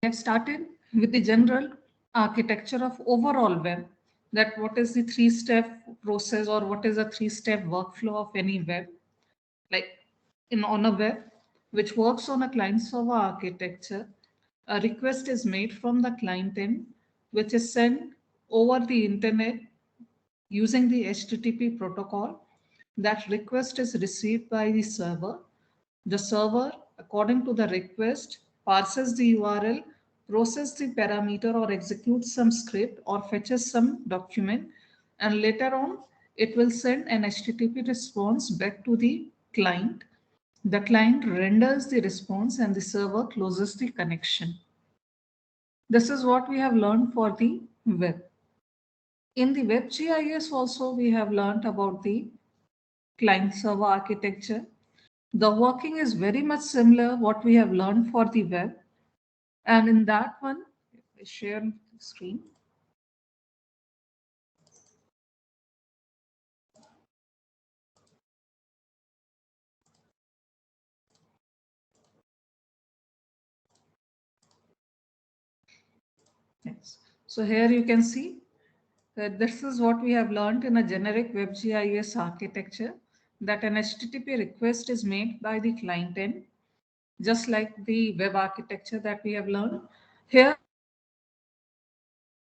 have started with the general architecture of overall web, that what is the three-step process or what is a three-step workflow of any web, like on a web which works on a client server architecture. A request is made from the client end, which is sent over the internet using the HTTP protocol. That request is received by the server. The server, according to the request, parses the URL, processes the parameter or executes some script or fetches some document, and later on it will send an HTTP response back to the client. The client renders the response and the server closes the connection. This is what we have learned for the web. In the WebGIS also we have learned about the client server architecture. The working is very much similar what we have learned for the web. And in that one, I share the screen. Yes. So here you can see that this is what we have learned in a generic WebGIS architecture, that an HTTP request is made by the client end, just like the web architecture that we have learned. Here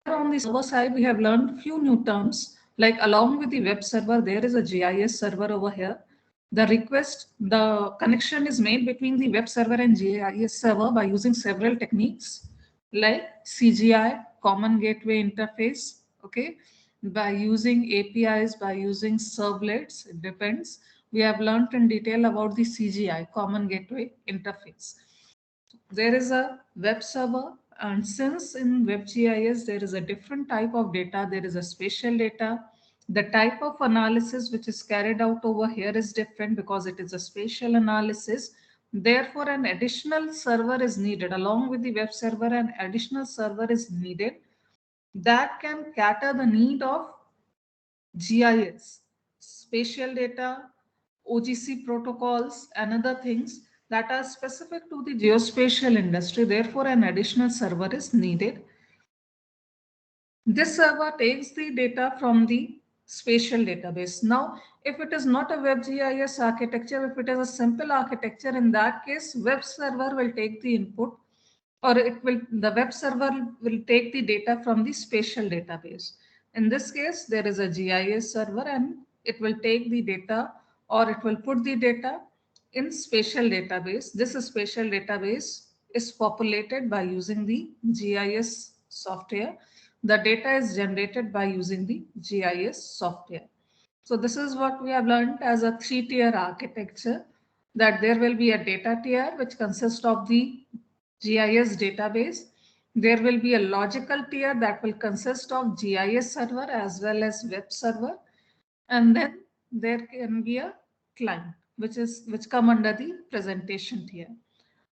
on the server side, we have learned few new terms, like along with the web server, there is a GIS server over here. The connection is made between the web server and GIS server by using several techniques like CGI, Common Gateway Interface, okay, by using APIs, by using servlets, it depends. We have learned in detail about the CGI, Common Gateway Interface. There is a web server, and since in WebGIS there is a different type of data, there is a spatial data. The type of analysis which is carried out over here is different because it is a spatial analysis. Therefore, an additional server is needed along with the web server. An additional server is needed that can cater the need of GIS, spatial data, OGC protocols, and other things that are specific to the geospatial industry. Therefore, an additional server is needed. This server takes the data from the spatial database. Now, if it is not a WebGIS architecture, if it is a simple architecture, in that case, web server will take the input, or the web server will take the data from the spatial database. In this case, there is a GIS server and it will take the data, or it will put the data in spatial database. This spatial database is populated by using the GIS software. The data is generated by using the GIS software. So this is what we have learned as a three-tier architecture, that there will be a data tier which consists of the GIS database. There will be a logical tier that will consist of GIS server as well as web server. And then there can be a client, which come under the presentation tier.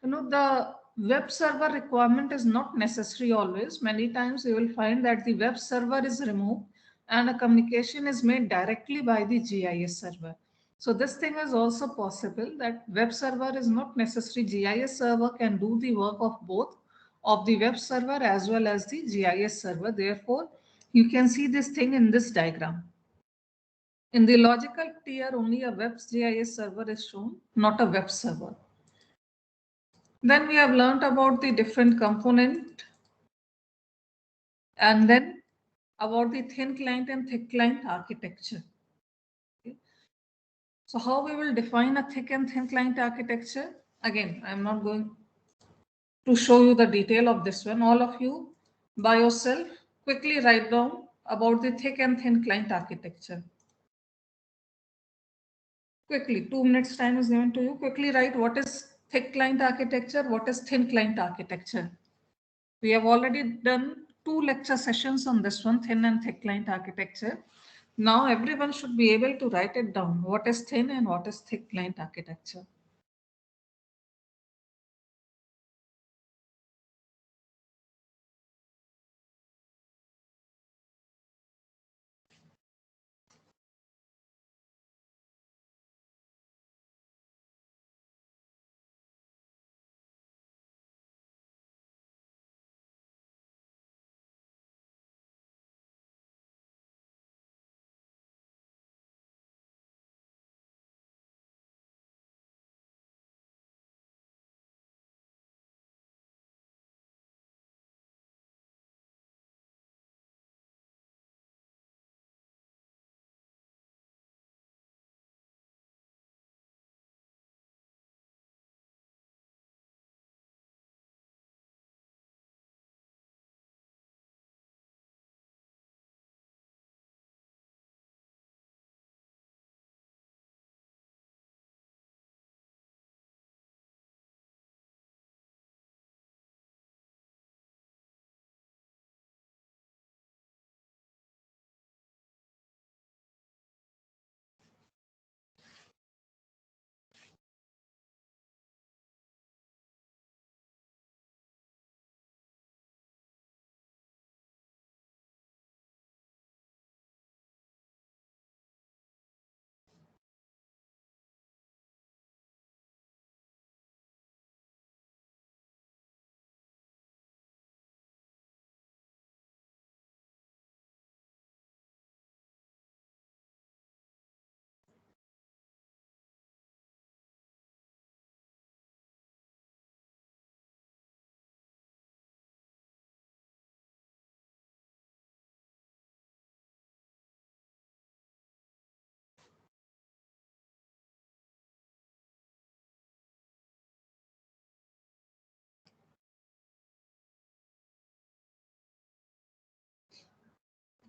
The web server requirement is not necessary always. Many times you will find that the web server is removed and a communication is made directly by the GIS server. So this thing is also possible, that web server is not necessary. GIS server can do the work of both, of the web server as well as the GIS server. Therefore, you can see this thing in this diagram. In the logical tier, only a web GIS server is shown, not a web server. Then we have learned about the different component, and then about the thin client and thick client architecture. Okay. So how we will define a thick and thin client architecture? Again, I'm not going to show you the detail of this one. All of you by yourself quickly write down about the thick and thin client architecture. Quickly, 2 minutes time is given to you. Quickly write what is thick client architecture, what is thin client architecture. We have already done 2 lecture sessions on this one, thin and thick client architecture. Now everyone should be able to write it down. What is thin and what is thick client architecture?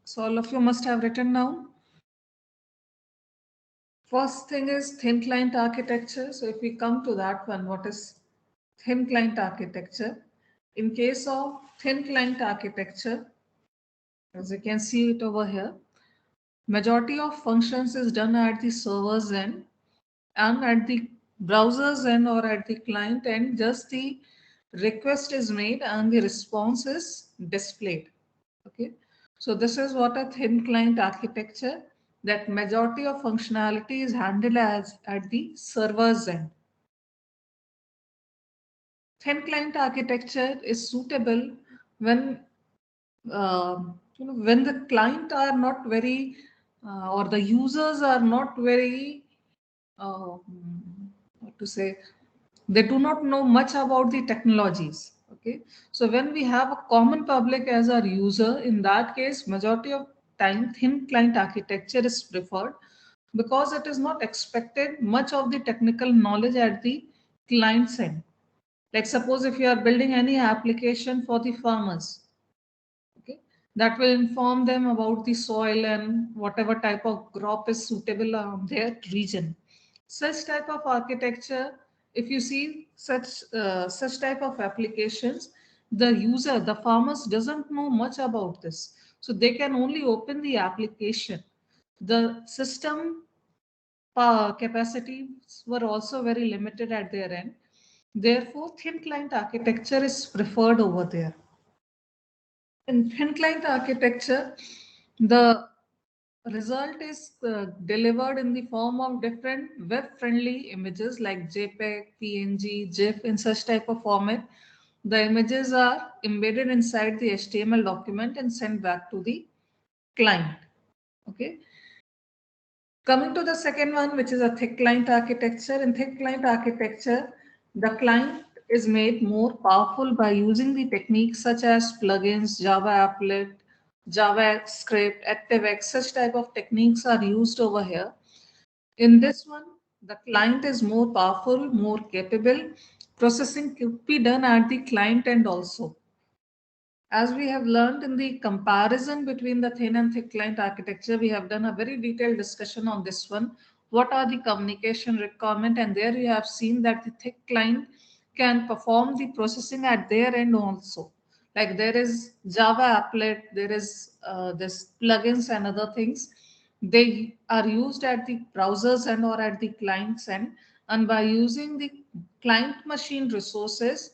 So all of you must have written down. First thing is thin client architecture. So if we come to that one, what is thin client architecture? In case of thin client architecture, as you can see it over here, majority of functions is done at the server's end, and at the browser's end or at the client end, just the request is made and the response is displayed. Okay, so this is what a thin client architecture, that majority of functionality is handled as at the server's end. Thin client architecture is suitable when when the client are not very or the users are not very what to say, they do not know much about the technologies. Okay, so when we have a common public as our user, in that case majority of time thin client architecture is preferred, because it is not expected much of the technical knowledge at the client's end. Like suppose if you are building any application for the farmers, okay, that will inform them about the soil and whatever type of crop is suitable on their region. Such type of architecture, if you see such type of applications, the user, the farmers doesn't know much about this, so they can only open the application. The system capacities were also very limited at their end. Therefore thin client architecture is preferred over there. In thin client architecture, the result is delivered in the form of different web-friendly images like JPEG, PNG, GIF. In such type of format, the images are embedded inside the HTML document and sent back to the client. Okay. Coming to the second one, which is a thick client architecture. In thick client architecture, the client is made more powerful by using the techniques such as plugins, Java applet, JavaScript, ActiveX. Such type of techniques are used over here. In this one, the client is more powerful, more capable. Processing could be done at the client end also. As we have learned in the comparison between the thin and thick client architecture, we have done a very detailed discussion on this one. What are the communication requirement? And there you have seen that the thick client can perform the processing at their end also. Like there is Java applet, there is this plugins and other things. They are used at the browsers end or at the client's end. And by using the client machine resources,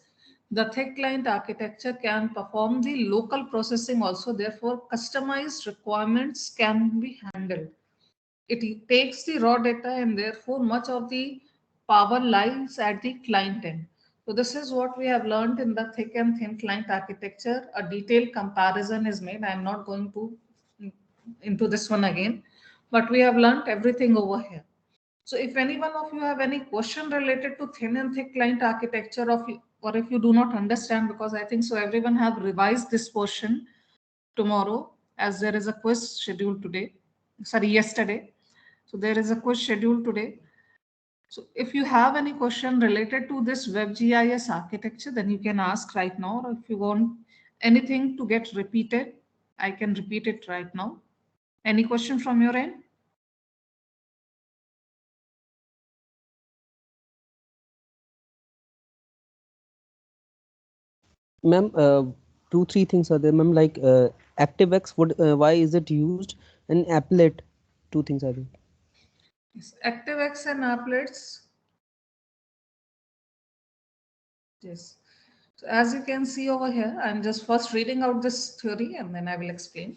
the thick client architecture can perform the local processing also. Therefore, customized requirements can be handled. It takes the raw data and therefore much of the power lies at the client end. So this is what we have learned in the thick and thin client architecture. A detailed comparison is made. I am not going to into this one again, but we have learned everything over here. So if any one of you have any question related to thin and thick client architecture, or if you do not understand, because I think so everyone have revised this portion tomorrow, as there is a quiz scheduled today, sorry, yesterday. So there is a quiz scheduled today. So if you have any question related to this WebGIS architecture, then you can ask right now, or if you want anything to get repeated, I can repeat it right now. Any question from your end? Ma'am, two, three things are there, ma'am. Like ActiveX, why is it used? And Applet, two things are there. Yes, ActiveX and applets. Yes. So as you can see over here, I'm just first reading out this theory and then I will explain.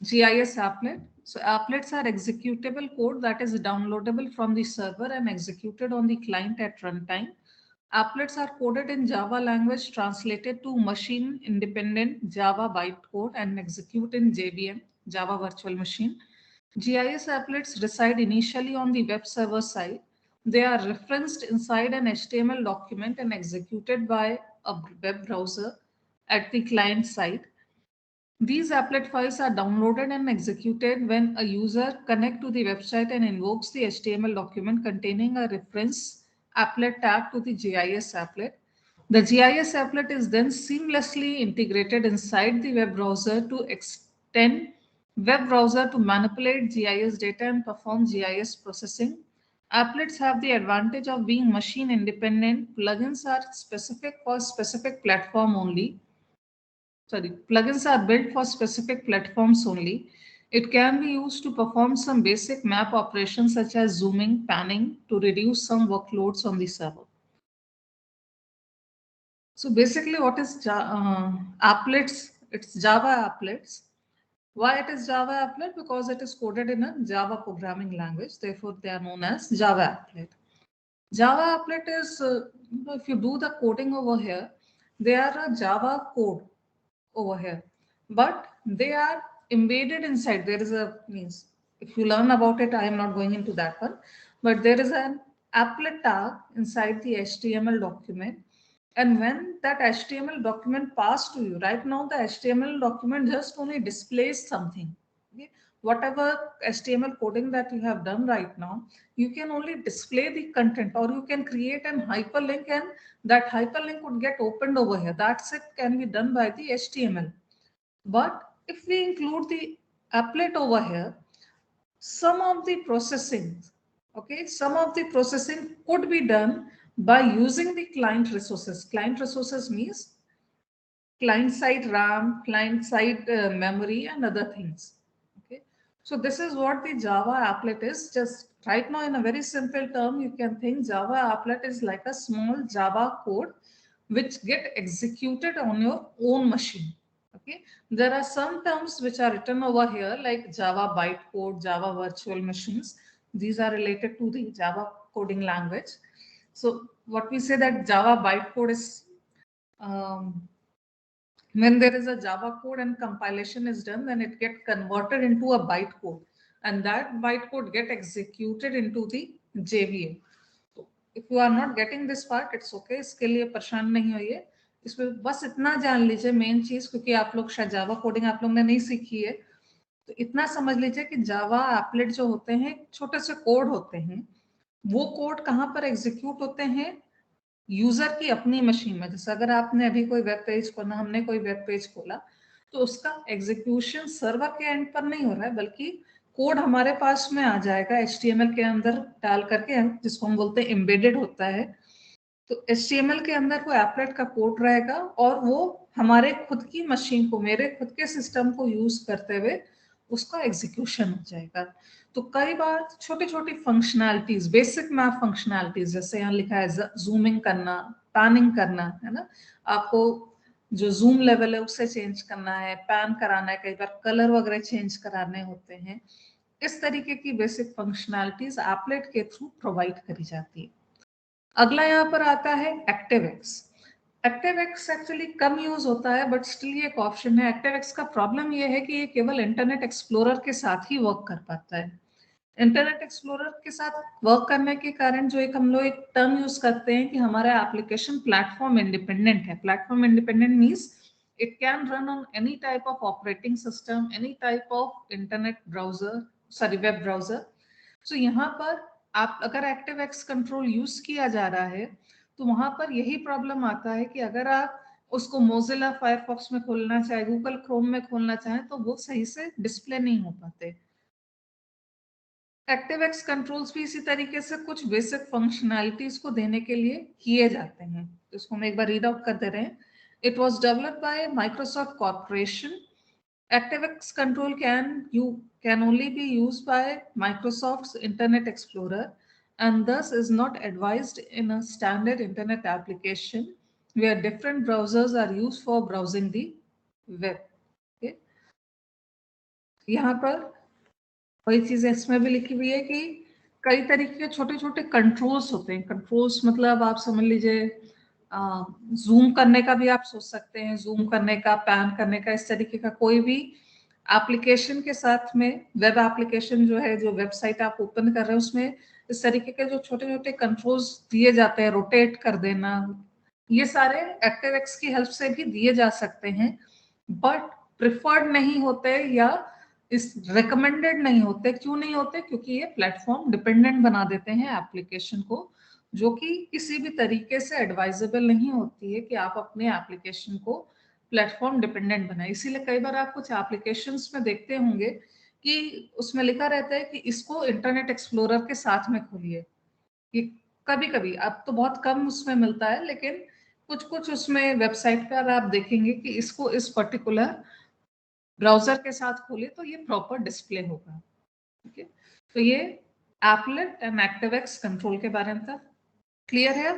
GIS applet. So applets are executable code that is downloadable from the server and executed on the client at runtime. Applets are coded in Java language translated to machine independent Java bytecode and execute in JVM, Java Virtual Machine. GIS applets reside initially on the web server side. They are referenced inside an HTML document and executed by a web browser at the client side. These applet files are downloaded and executed when a user connects to the website and invokes the HTML document containing a reference applet tag to the GIS applet. The GIS applet is then seamlessly integrated inside the web browser to extend web browser to manipulate GIS data and perform GIS processing. Applets have the advantage of being machine independent. Plugins are specific for specific platform only. Plugins are built for specific platforms only. It can be used to perform some basic map operations such as zooming, panning to reduce some workloads on the server. So basically what is applets? It's Java applets. Why it is Java applet? Because it is coded in a Java programming language. Therefore, they are known as Java applet. Java applet is, if you do the coding over here, they are a Java code over here, but they are embedded inside. There is a means. If you learn about it, I am not going into that one, but there is an applet tag inside the HTML document. And when that HTML document passed to you, right now the HTML document just only displays something. Okay? Whatever HTML coding that you have done right now, you can only display the content, or you can create an hyperlink and that hyperlink would get opened over here. That's it, can be done by the HTML. But if we include the applet over here, some of the processing, okay, some of the processing could be done by using the client resources. Client resources means client side RAM, client side memory, and other things. Okay, so this is what the Java applet is. Just right now, in a very simple term, you can think Java applet is like a small Java code which get executed on your own machine. Okay, there are some terms which are written over here like Java bytecode, Java virtual machines. These are related to the Java coding language. So what we say that Java bytecode is when there is a Java code and compilation is done, then it get converted into a bytecode, and that bytecode get executed into the JVM. So if you are not getting this part, it's okay. इसके लिए परेशान नहीं होइए. इसमें बस इतना जान लीजिए मेन चीज, क्योंकि आप लोग शायद जावा कोडिंग आप लोग ने नहीं सीखी है, तो इतना समझ लीजिए कि जावा एप्लेट जो होते हैं छोटे से कोड होते हैं. वो कोड कहाँ पर एग्जीक्यूट होते हैं? यूजर की अपनी मशीन में. जैसे अगर आपने अभी कोई वेब पेज खोला, हमने कोई वेब पेज खोला, तो उसका एग्जीक्यूशन सर्वर के एंड पर नहीं हो रहा है, बल्कि कोड हमारे पास में आ जाएगा HTML के अंदर डाल करके, जिसको हम बोलते हैं एम्बेडेड होता है. तो HTML के अंदर वो एप्लेट का कोड रहेगा और वो हमारे खुद की मशीन को, मेरे खुद के सिस्टम को यूज करते हुए उसका एग्जीक्यूशन हो जाएगा. तो कई बार छोटी छोटी फंक्शनैलिटीज, बेसिक मैप फंक्शनैलिटीज, जैसे यहाँ लिखा है जूमिंग करना, पैनिंग करना, है ना, आपको जो जूम लेवल है उसे चेंज करना है, पैन कराना है, कई बार कलर वगैरह चेंज कराने होते हैं. इस तरीके की बेसिक फंक्शनैलिटीज एप्लेट के थ्रू प्रोवाइड करी जाती है. अगला यहाँ पर आता है एक्टिवएक्स. एक्टिवएक्स एक्चुअली कम यूज होता है, बट स्टिल ये एक ऑप्शन है. एक्टिवएक्स का प्रॉब्लम ये है कि ये केवल इंटरनेट एक्सप्लोरर के साथ ही वर्क कर पाता है. इंटरनेट एक्सप्लोरर के साथ वर्क करने के कारण जो एक हम लोग एक टर्म यूज करते हैं कि हमारा एप्लीकेशन प्लेटफॉर्म इंडिपेंडेंट है. Platform independent means it can run on any type of operating system, any type of internet browser, sorry web browser. So यहाँ पर आप अगर एक्टिवएक्स कंट्रोल यूज किया जा रहा है, तो वहां पर यही प्रॉब्लम आता है कि अगर आप उसको मोजिला फायरफॉक्स में खोलना चाहे, गूगल क्रोम में खोलना चाहें, तो वो सही से डिस्प्ले नहीं हो पाते. एक्टिवएक्स कंट्रोल्स भी इसी तरीके से कुछ बेसिक फंक्शनैलिटीज को देने के लिए किए जाते हैं. इसको हम एक बार रीड आउट कर दे रहे हैं. It was developed by Microsoft corporation. ActiveX control can only be used by Microsoft's Internet Explorer, and thus is not advised in a standard internet application where different browsers are used for browsing the web. Okay? यहाँ पर वही चीजें इसमें भी लिखी हुई है कि कई तरीके के छोटे छोटे कंट्रोल्स होते हैं. कंट्रोल्स मतलब आप समझ लीजिए जूम करने का भी आप सोच सकते हैं, जूम करने का, पैन करने का, इस तरीके का कोई भी एप्लीकेशन के साथ में, वेब एप्लीकेशन जो है, जो वेबसाइट आप ओपन कर रहे हैं, उसमें इस तरीके के जो छोटे छोटे कंट्रोल्स दिए जाते हैं, रोटेट कर देना, ये सारे एक्टिवएक्स की हेल्प से भी दिए जा सकते हैं, बट प्रिफर्ड नहीं होते या इस रिकमेंडेड नहीं होते. क्यों नहीं होते? क्योंकि ये प्लेटफॉर्म डिपेंडेंट बना देते हैं एप्लीकेशन को, जो कि किसी भी तरीके से एडवाइजेबल नहीं होती है कि आप अपने एप्लीकेशन को प्लेटफॉर्म डिपेंडेंट बनाए। इसीलिए कई बार आप कुछ एप्लीकेशंस में देखते होंगे कि उसमें लिखा रहता है कि इसको इंटरनेट एक्सप्लोरर के साथ में खोलिए। ये कभी कभी, अब तो बहुत कम उसमें मिलता है, लेकिन कुछ कुछ उसमें वेबसाइट पर आप देखेंगे कि इसको इस पर्टिकुलर ब्राउजर के साथ खोले तो ये प्रॉपर डिस्प्ले होगा। ठीक है, तो ये एपलेट एंड एक्टिवेक्स कंट्रोल के बारे में था। क्लियर है?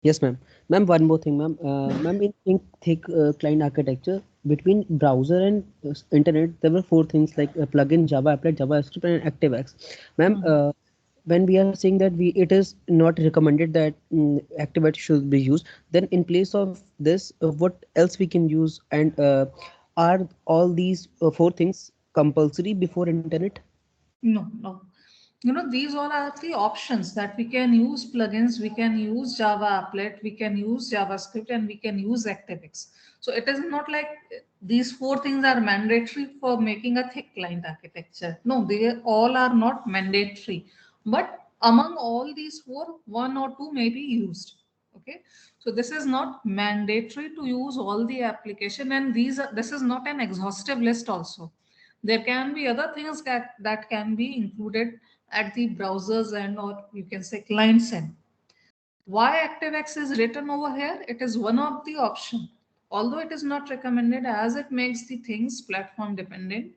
Yes, ma'am. Ma'am, one more thing, ma'am. Ma'am, in thick client architecture between browser and internet, there were four things like plugin, Java applet, JavaScript, and ActiveX. Ma'am, when we are saying that it is not recommended that ActiveX should be used, then in place of this, what else we can use? And are all these four things compulsory before internet? No, no. You know, these all are the options that we can use plugins, we can use Java applet, we can use JavaScript, and we can use ActiveX. So it is not like these four things are mandatory for making a thick client architecture. No, they all are not mandatory. But among all these four, one or two may be used. Okay, so this is not mandatory to use all the application, and this is not an exhaustive list also. There can be other things that can be included at the browser's end, or you can say client's end. Why ActiveX is written over here? It is one of the option. Although it is not recommended as it makes the things platform dependent,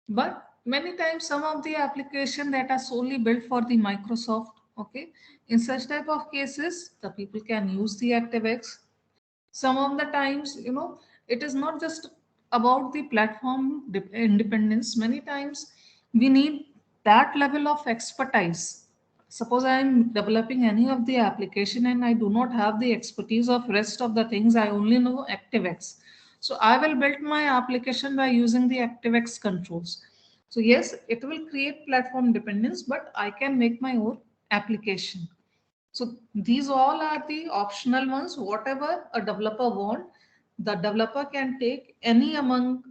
but many times some of the application that are solely built for the Microsoft, okay, in such type of cases, the people can use the ActiveX. Some of the times, you know, it is not just about the platform independence. Many times we need that level of expertise. Suppose I am developing any of the application and I do not have the expertise of rest of the things, I only know ActiveX. So I will build my application by using the ActiveX controls. So yes, it will create platform dependence, but I can make my own application. So these all are the optional ones. Whatever a developer want, the developer can take any among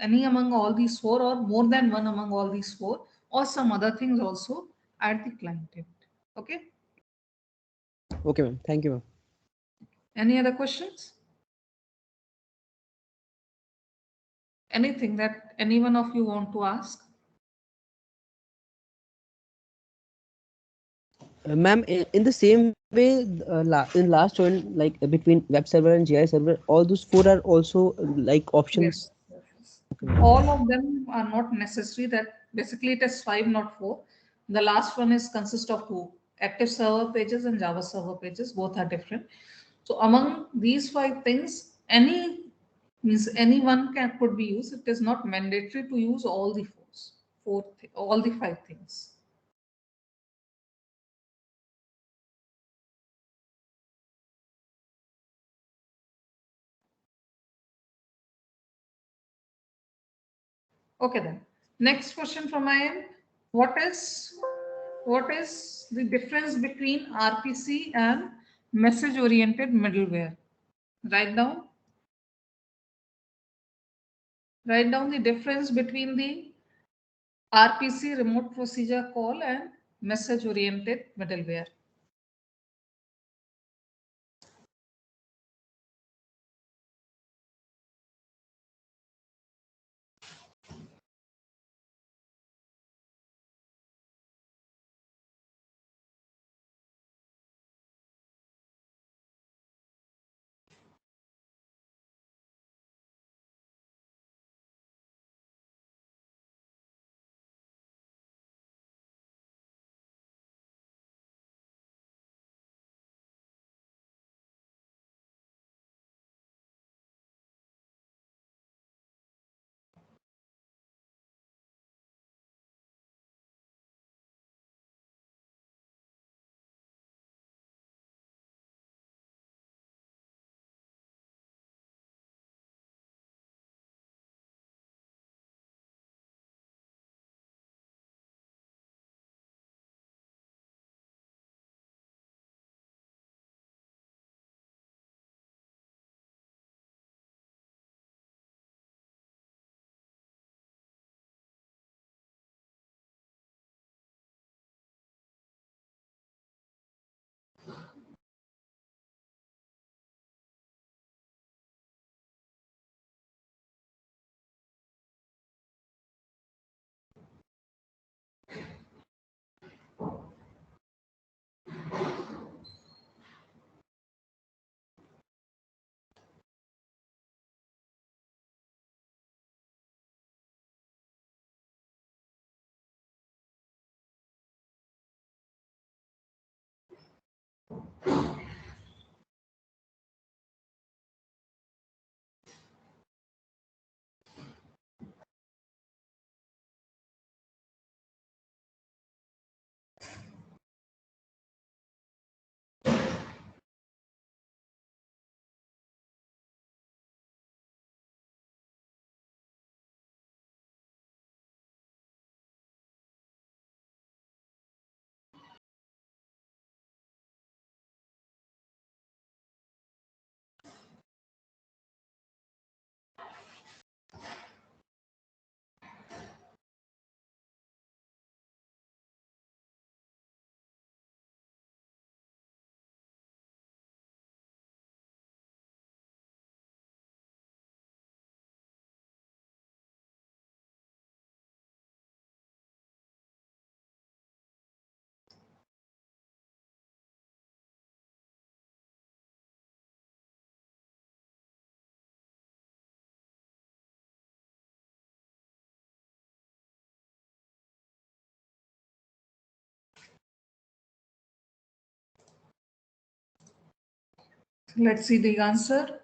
all these four, or more than one among all these four, or some other things also at the client end. Okay. Okay, ma'am. Thank you, ma'am. Any other questions? Anything that any one of you want to ask? Ma'am, in the same way, in last one, like between web server and GI server, all those four are also like options. Yes. All of them are not necessary. That basically it is five, not four. The last one is consist of two: active server pages and Java server pages. Both are different. So among these five things, any means anyone can could be used. It is not mandatory to use all the all the five things. Okay then. Next question from my end. What is what is the difference between RPC and message oriented middleware? Write down. Write down the difference between the RPC remote procedure call and message oriented middleware. Let's see the answer.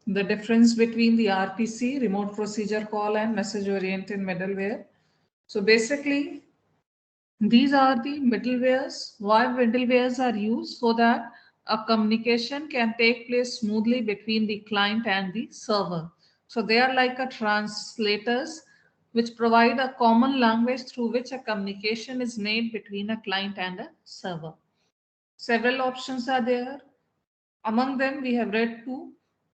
The difference between the RPC, remote procedure call, and message oriented middleware. So basically, these are the middlewares. Why middlewares are used? So that a communication can take place smoothly between the client and the server. So they are like a translators which provide a common language through which a communication is made between a client and a server. Several options are there. Among them, we have read two,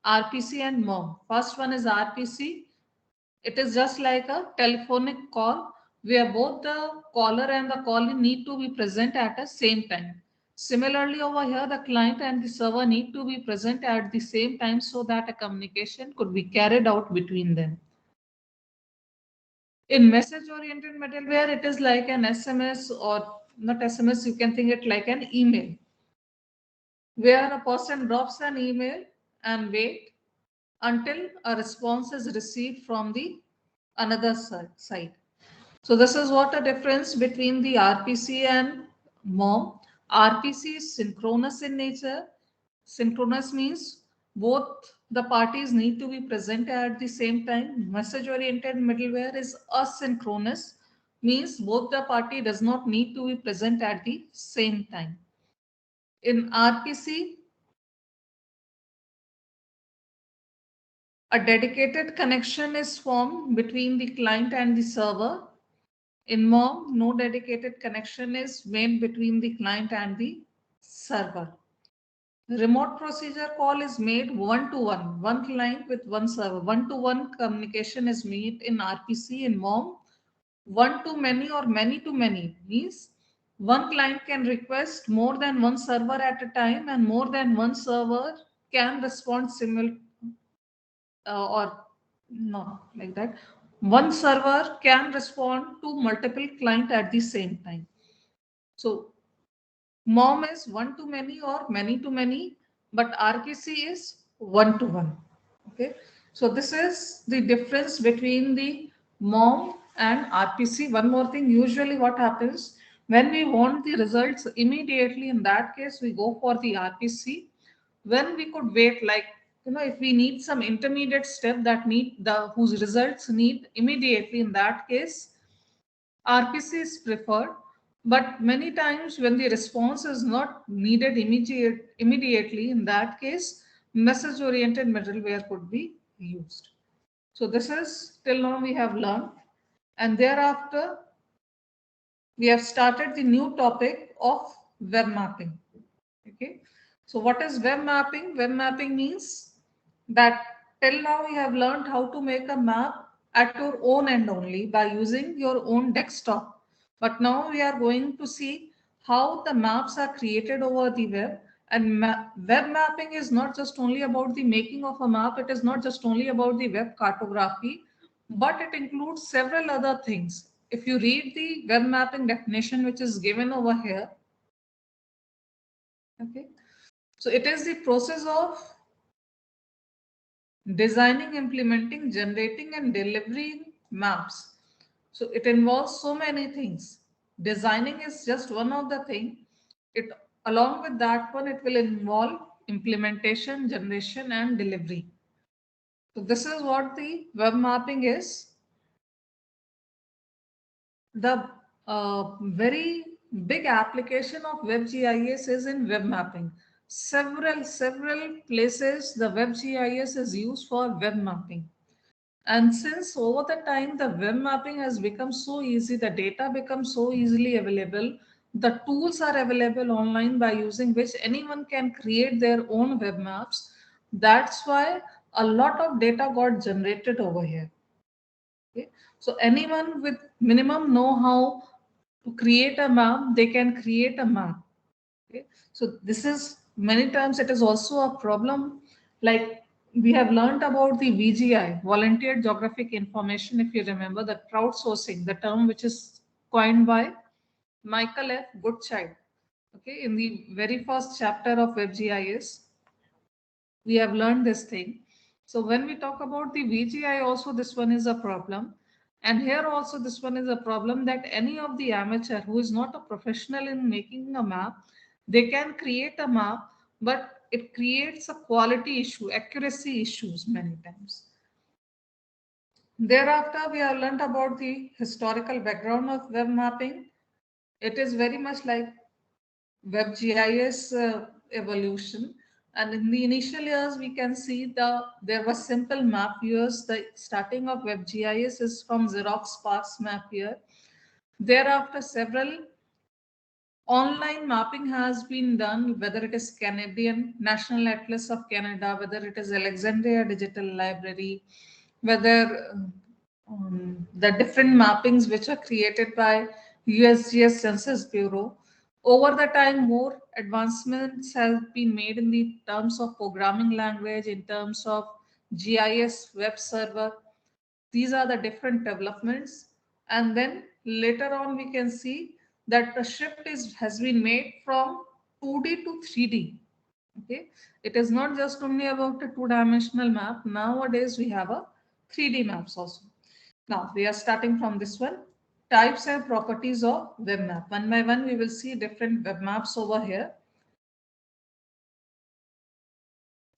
RPC and MOM. First one is RPC. It is just like a telephonic call where both the caller and the callee need to be present at the same time. Similarly, over here, the client and the server need to be present at the same time so that a communication could be carried out between them. In message-oriented middleware, it is like an SMS, or not SMS, you can think it like an email, where a person drops an email and wait until a response is received from the another side. So this is what a difference between the RPC and MOM. RPC is synchronous in nature. Synchronous means both the parties need to be present at the same time. Message oriented middleware is asynchronous, means both the party does not need to be present at the same time. In RPC, a dedicated connection is formed between the client and the server. In MOM, no dedicated connection is made between the client and the server. Remote procedure call is made one-to-one, one client with one server. One-to-one communication is made in RPC. In MOM, one-to-many or many-to-many means one client can request more than one server at a time, and more than one server can respond or not like that. One server can respond to multiple clients at the same time. So MOM is one to many or many to many, but RPC is one to one. Okay. So this is the difference between the MOM and RPC. One more thing, usually what happens when we want the results immediately, in that case, we go for the RPC. When we could wait, like, if we need some intermediate step that need the whose results need immediately, in that case, RPC is preferred. But many times when the response is not needed immediately, in that case, message oriented middleware could be used. So this is till now we have learned, and thereafter we have started the new topic of web mapping. Okay. So what is web mapping? Web mapping means that till now we have learned how to make a map at your own end only by using your own desktop. But now we are going to see how the maps are created over the web. And web mapping is not just only about the making of a map. It is not just only about the web cartography, but it includes several other things. If you read the web mapping definition, which is given over here, okay, so it is the process of designing, implementing, generating, and delivering maps. So it involves so many things. Designing is just one of the things. It Along with that one, it will involve implementation, generation, and delivery. So this is what the web mapping is. The very big application of WebGIS is in web mapping. Several places the WebGIS is used for web mapping. And since over the time the web mapping has become so easy, the data becomes so easily available, the tools are available online by using which anyone can create their own web maps. That's why a lot of data got generated over here. Okay? So anyone with minimum know-how to create a map, they can create a map. Okay? So this is many times it is also a problem. Like we have learned about the VGI, Volunteer Geographic Information, if you remember the crowdsourcing, the term which is coined by Michael F. Goodchild. Okay, in the very first chapter of WebGIS, we have learned this thing. So when we talk about the VGI also, this one is a problem. And here also this one is a problem, that any of the amateur who is not a professional in making a map, they can create a map, but it creates a quality issue, accuracy issues many times. Thereafter, we have learned about the historical background of web mapping. It is very much like WebGIS evolution. And in the initial years, we can see there was simple map viewers. The starting of WebGIS is from Xerox Parks map viewer. Thereafter, several online mapping has been done, whether it is Canadian National Atlas of Canada, whether it is Alexandria Digital Library, whether the different mappings which are created by USGS Census Bureau. Over the time, more advancements have been made in the terms of programming language, in terms of GIS web server. These are the different developments. And then later on, we can see that the shift has been made from 2D to 3D. Okay, it is not just only about a two-dimensional map. Nowadays, we have a 3D maps also. Now we are starting from this one. Types and properties of web map. One by one, we will see different web maps over here.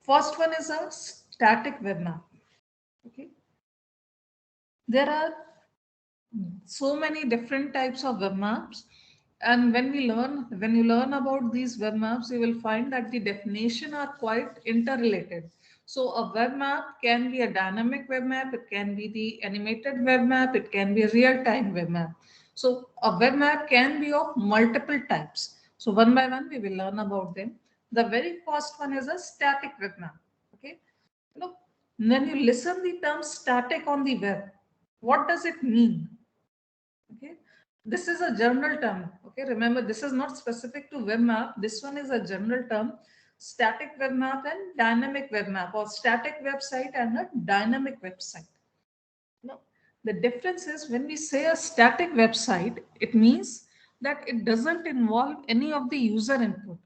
First one is a static web map. Okay, there are so many different types of web maps, and when you learn about these web maps, you will find that the definition are quite interrelated. So a web map can be a dynamic web map, it can be the animated web map, it can be a real-time web map. So a web map can be of multiple types. So one by one we will learn about them. The very first one is a static web map. Okay, you know, when you listen the term static on the web, what does it mean? Okay, this is a general term. Okay, remember this is not specific to web map. This one is a general term. Static web map and dynamic web map, or static website and a dynamic website. Now, the difference is when we say a static website, it means that it doesn't involve any of the user input.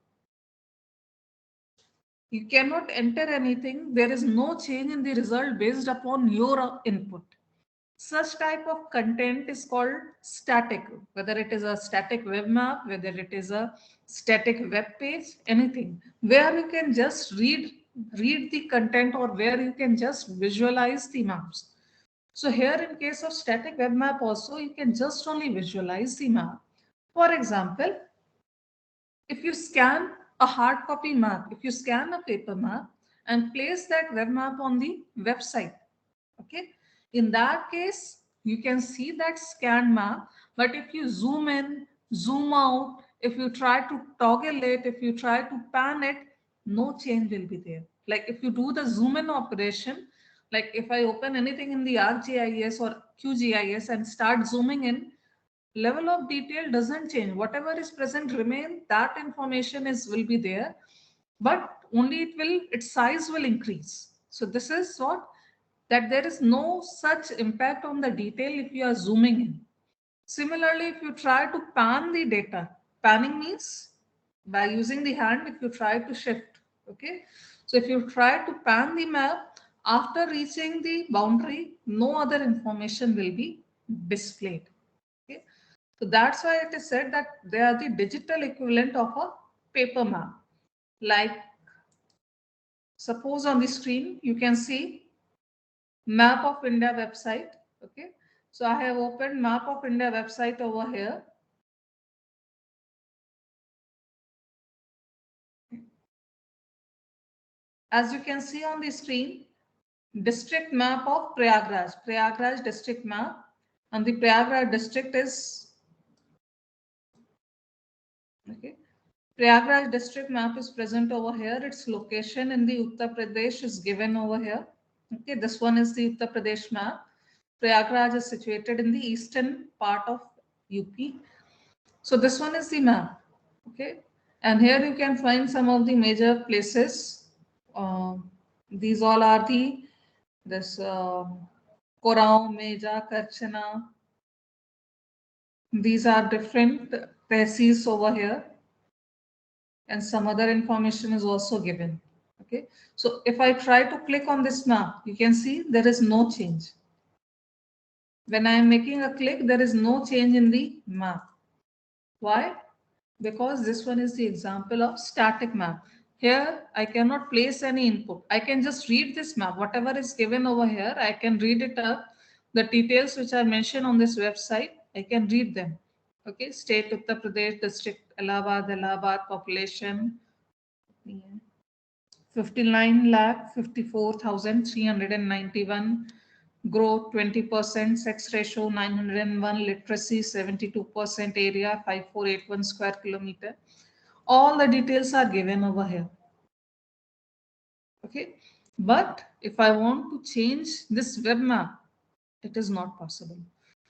You cannot enter anything. There is no change in the result based upon your input. Such type of content is called static, whether it is a static web map, whether it is a static web page, anything where you can just read the content, or where you can just visualize the maps. So here in case of static web map also, you can just only visualize the map. For example, if you scan a hard copy map, if you scan a paper map and place that web map on the website, okay, in that case, you can see that scanned map. But if you zoom in, zoom out, if you try to toggle it, if you try to pan it, no change will be there. Like if you do the zoom in operation, like if I open anything in the ArcGIS or QGIS and start zooming in, level of detail doesn't change. Whatever is present remain, that information will be there, but only its size will increase. So this is what, that there is no such impact on the detail if you are zooming in. Similarly, if you try to pan the data, panning means by using the hand, if you try to shift, okay. So if you try to pan the map, after reaching the boundary, no other information will be displayed. Okay. So that's why it is said that they are the digital equivalent of a paper map. Like suppose on the screen you can see Map of India website. Okay, so I have opened Map of India website over here. As you can see on the screen, district map of Prayagraj district map, and the Prayagraj district is, okay, Prayagraj district map is present over here. Its location in the Uttar Pradesh is given over here. Okay, this one is the Uttar Pradesh map. Prayagraj is situated in the eastern part of UP. So this one is the map. Okay, and here you can find some of the major places. These all are this Korau, Meja, Karchana. These are different tehsils over here, and some other information is also given. Okay, so if I try to click on this map, you can see there is no change. When I am making a click, there is no change in the map. Why? Because this one is the example of static map. Here, I cannot place any input. I can just read this map. Whatever is given over here, I can read it up. The details which are mentioned on this website, I can read them. Okay, state Uttar Pradesh, district Allahabad, population 59,54,391, growth 20%, sex ratio 901, literacy 72%, area 5481 square kilometer. All the details are given over here. Okay, but if I want to change this web map, it is not possible.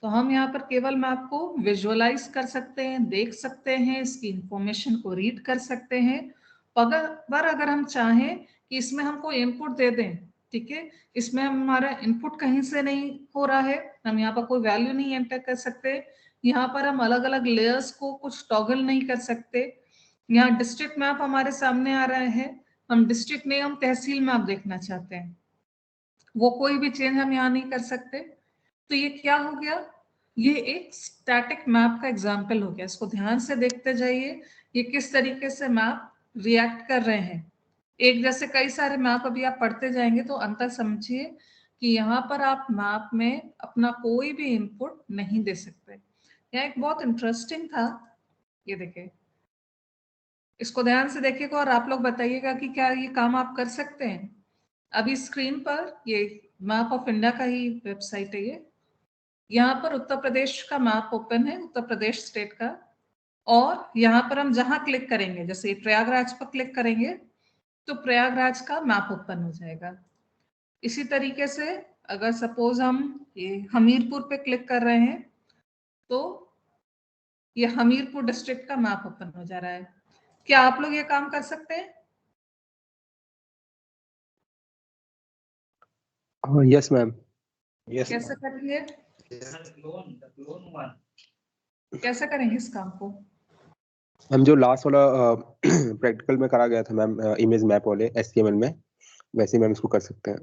तो हम यहाँ पर केवल map को visualise कर सकते हैं, देख सकते हैं, इसकी इंफॉर्मेशन को रीड कर सकते हैं। पर अगर हम चाहें कि इसमें हमको इनपुट दे दें, ठीक है, इसमें हमारा इनपुट कहीं से नहीं हो रहा है, हम यहाँ पर कोई वैल्यू नहीं एंटर कर सकते, यहाँ पर हम अलग अलग लेयर्स को कुछ टॉगल नहीं कर सकते। यहाँ डिस्ट्रिक्ट मैप हमारे सामने आ रहा है, हम डिस्ट्रिक्ट नहीं, हम तहसील मैप देखना चाहते हैं, वो कोई भी चेंज हम यहाँ नहीं कर सकते। तो ये क्या हो गया, ये एक स्टैटिक मैप का एग्जाम्पल हो गया। इसको ध्यान से देखते जाइए, ये किस तरीके से मैप रिएक्ट कर रहे हैं। एक जैसे कई सारे मैप अभी आप पढ़ते जाएंगे तो अंतर समझिए कि यहाँ पर आप मैप में अपना कोई भी इनपुट नहीं दे सकते। यहाँ एक बहुत इंटरेस्टिंग था, ये देखिए, इसको ध्यान से देखिएगा और आप लोग बताइएगा कि क्या ये काम आप कर सकते हैं। अभी स्क्रीन पर ये मैप ऑफ इंडिया का ही वेबसाइट है, ये यहाँ पर उत्तर प्रदेश का मैप ओपन है, उत्तर प्रदेश स्टेट का, और यहाँ पर हम जहां क्लिक करेंगे, जैसे प्रयागराज पर क्लिक करेंगे तो प्रयागराज का मैप ओपन हो जाएगा। इसी तरीके से अगर सपोज हम ये हमीरपुर पे क्लिक कर रहे हैं तो ये हमीरपुर डिस्ट्रिक्ट का मैप ओपन हो जा रहा है। क्या आप लोग ये काम कर सकते हैं? Yes ma'am. यस। कैसे करेंगे? कैसे करेंगे इस काम को? हम जो लास्ट वाला प्रैक्टिकल में करा गया था मैम, इमेज मैप वाले HTML में, वैसे मैम इसको कर सकते हैं।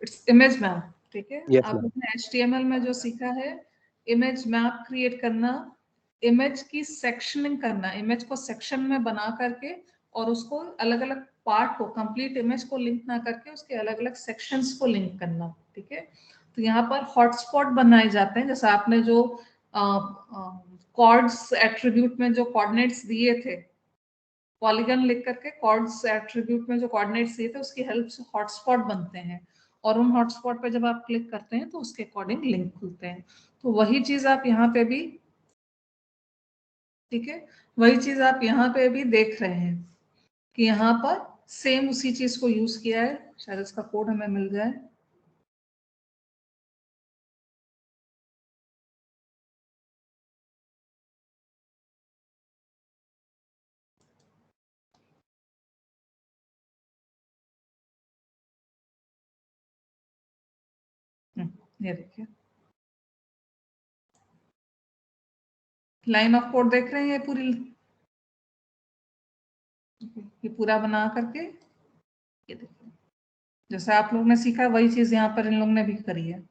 इट्स इमेज मैप, ठीक है। Yes, आप ma'am. लोगों ने HTML में जो सीखा है, इमेज मैप क्रिएट करना, इमेज की सेक्शनिंग करना, इमेज को सेक्शन में बना करके और उसको अलग अलग पार्ट को, कंप्लीट इमेज को लिंक ना करके उसके अलग अलग सेक्शंस को लिंक करना, ठीक है। तो यहाँ पर हॉटस्पॉट बनाए जाते हैं, जैसे आपने जो कॉर्ड्स एट्रीब्यूट में जो कोऑर्डिनेट्स दिए थे, पॉलीगन लिख करके कॉर्ड्स एट्रीब्यूट में जो कोऑर्डिनेट्स दिए थे उसकी हेल्प से हॉटस्पॉट बनते हैं, और उन हॉटस्पॉट पे जब आप क्लिक करते हैं तो उसके अकॉर्डिंग लिंक खुलते हैं। तो वही चीज आप यहाँ पे भी, ठीक है, वही चीज आप यहाँ पे भी देख रहे हैं कि यहाँ पर सेम उसी चीज को यूज किया है। शायद इसका कोड हमें मिल जाए। ये देखिए, लाइन ऑफ कोड देख रहे हैं, ये पूरी, ये पूरा बना करके, ये देखिए, जैसे आप लोग ने सीखा वही चीज यहाँ पर इन लोग ने भी करी है।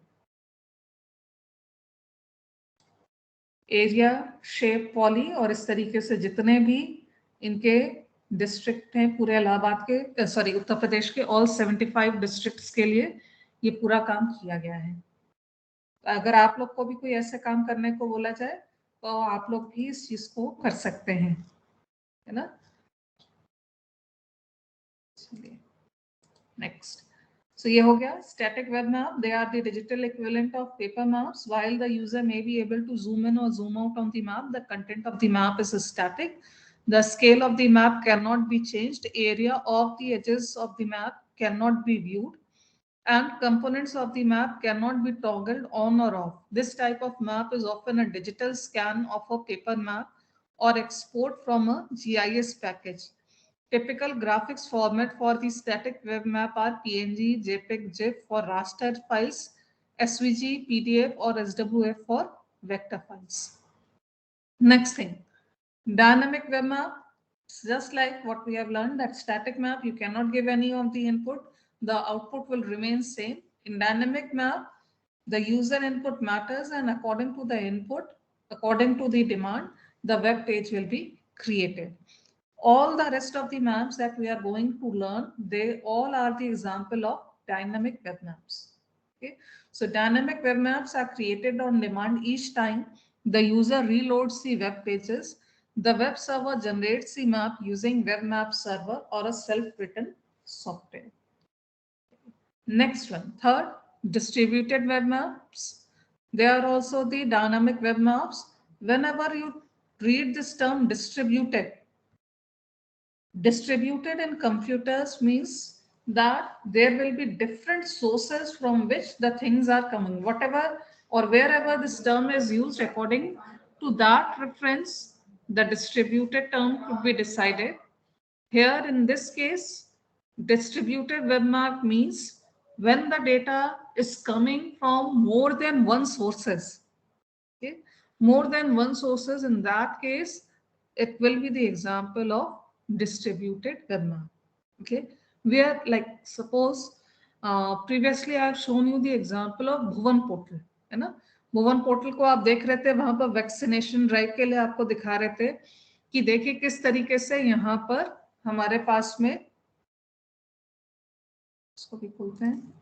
एरिया, शेप, पॉली और इस तरीके से जितने भी इनके डिस्ट्रिक्ट हैं पूरे इलाहाबाद के, सॉरी उत्तर प्रदेश के ऑल 75 डिस्ट्रिक्ट्स के लिए ये पूरा काम किया गया है। अगर आप लोग को भी कोई ऐसे काम करने को बोला जाए तो आप लोग भी इस चीज को कर सकते हैं, है ना। चलिए नेक्स्ट। So ये हो गया static web map. They are the digital equivalent of paper maps. While the user may be able to zoom in or zoom out on the map, the content of the map is static. The scale of the map cannot be changed. Area of the edges of the map cannot be viewed, and components of the map cannot be toggled on or off. This type of map is often a digital scan of a paper map or export from a GIS package. Typical graphics format for the static web map are PNG, JPEG, GIF for raster files, SVG, PDF or SWF for vector files. Next thing, dynamic web map. Just like what we have learned, that static map, you cannot give any of the input, the output will remain same. In dynamic map, the user input matters, and according to the input, according to the demand, the web page will be created. All the rest of the maps that we are going to learn, they all are the example of dynamic web maps. Okay, so dynamic web maps are created on demand. Each time the user reloads the web pages, the web server generates the map using web map server or a self-written software. Next one, third, distributed web maps. They are also the dynamic web maps. Whenever you read this term distributed in computers means that there will be different sources from which the things are coming. Whatever or wherever this term is used, according to that reference, the distributed term could be decided. Here in this case, distributed web map means when the data is coming from more than one sources. Okay, more than one sources, in that case, it will be the example of distributed web map. Okay, where like suppose previously I have shown you the example of Bhuvan portal, है ना। भुवन portal को आप देख रहे थे, वहां पर vaccination drive के लिए आपको दिखा रहे थे कि देखिए किस तरीके से यहाँ पर हमारे पास में, इसको भी खोलते हैं,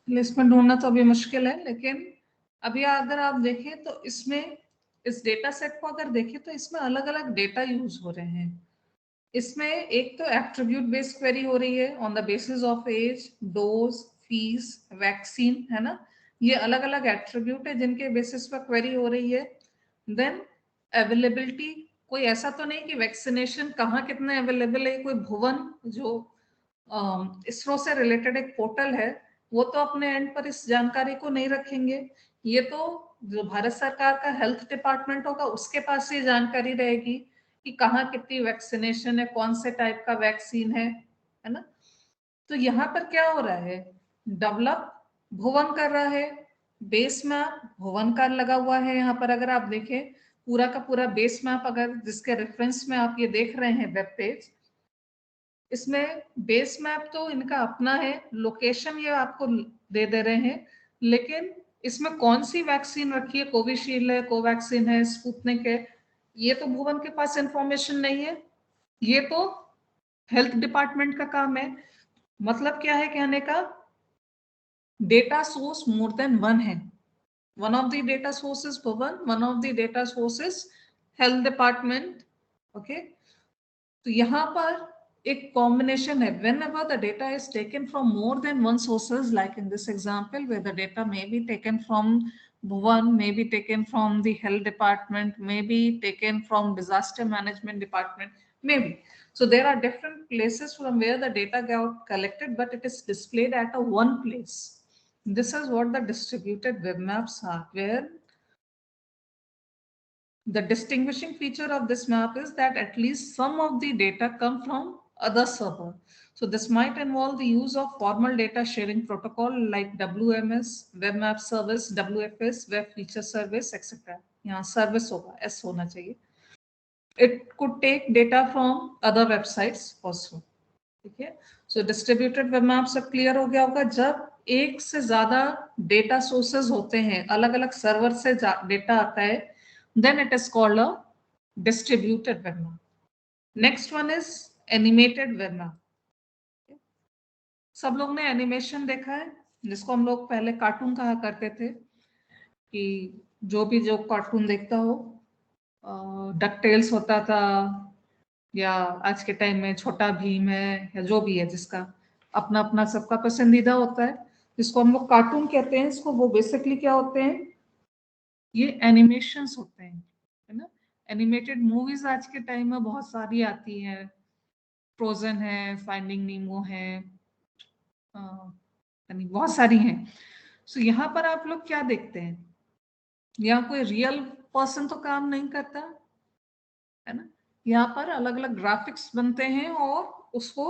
लिस्ट में ढूंढना तो अभी मुश्किल है, लेकिन अभी अगर आप देखें तो इसमें इस डेटा सेट को अगर देखें तो इसमें अलग अलग डेटा यूज हो रहे हैं। इसमें एक तो एट्रीब्यूट बेस्ड क्वेरी हो रही है on the basis of age, dose, fees, vaccine, है ना। ये अलग अलग एट्रीब्यूट है जिनके बेसिस पर क्वेरी हो रही है। देन अवेलेबिलिटी, कोई ऐसा तो नहीं कि वैक्सीनेशन कहाँ कितने अवेलेबल है, कोई भुवन जो इसरो से रिलेटेड एक पोर्टल है, वो तो अपने एंड पर इस जानकारी को नहीं रखेंगे। ये तो जो भारत सरकार का हेल्थ डिपार्टमेंट होगा उसके पास ये जानकारी रहेगी कि कहाँ कितनी वैक्सीनेशन है, कौन से टाइप का वैक्सीन है ना। तो यहाँ पर क्या हो रहा है, डेवलप भुवन कर रहा है, बेस मैप भुवन का लगा हुआ है। यहाँ पर अगर आप देखें पूरा का पूरा बेस मैप, अगर जिसके रेफरेंस में आप ये देख रहे हैं वेब पेज, इसमें बेस मैप तो इनका अपना है, लोकेशन ये आपको दे दे रहे हैं, लेकिन इसमें कौन सी वैक्सीन रखी है, कोविशील्ड है, कोवैक्सीन है, स्पुतनिक है, ये तो भुवन के पास इंफॉर्मेशन नहीं है। ये तो हेल्थ डिपार्टमेंट का काम है। मतलब क्या है कहने का, data source more than one है. One of the data sources Bhuvan, one of the data sources health department. Okay. तो यहाँ पर एक combination है. Whenever the data is taken from more than one sources, like in this example, where the data may be taken from Bhuvan, may be taken from the health department, may be taken from disaster management department, maybe. So there are different places from where the data got collected, but it is displayed at a one place. This is what the distributed web maps are, where the distinguishing feature of this map is that at least some of the data come from other server. So this might involve the use of formal data sharing protocol like WMS, Web Map Service, WFS, Web Feature Service, etc. यहाँ service होगा, S होना चाहिए. It could take data from other websites also. ठीक है. So distributed web maps अब clear हो गया होगा. जब एक से ज्यादा data sources होते हैं, अलग-अलग server से data आता है, then it is called a distributed web map. Next one is animated web map. सब लोग ने एनिमेशन देखा है, जिसको हम लोग पहले कार्टून कहा करते थे, कि जो कार्टून देखता हो, डकटेल्स होता था, या आज के टाइम में छोटा भीम है, या जो भी है, जिसका अपना अपना सबका पसंदीदा होता है, जिसको हम लोग कार्टून कहते हैं. इसको वो बेसिकली क्या होते हैं, ये एनिमेशंस होते हैं, है ना. एनिमेटेड मूवीज आज के टाइम में बहुत सारी आती हैं. फ्रोजन है, फाइंडिंग नीमो है, बहुत सारी हैं. सो यहाँ पर आप लोग क्या देखते हैं, यहाँ कोई रियल पर्सन तो काम नहीं करता है ना. यहाँ पर अलग अलग ग्राफिक्स बनते हैं और उसको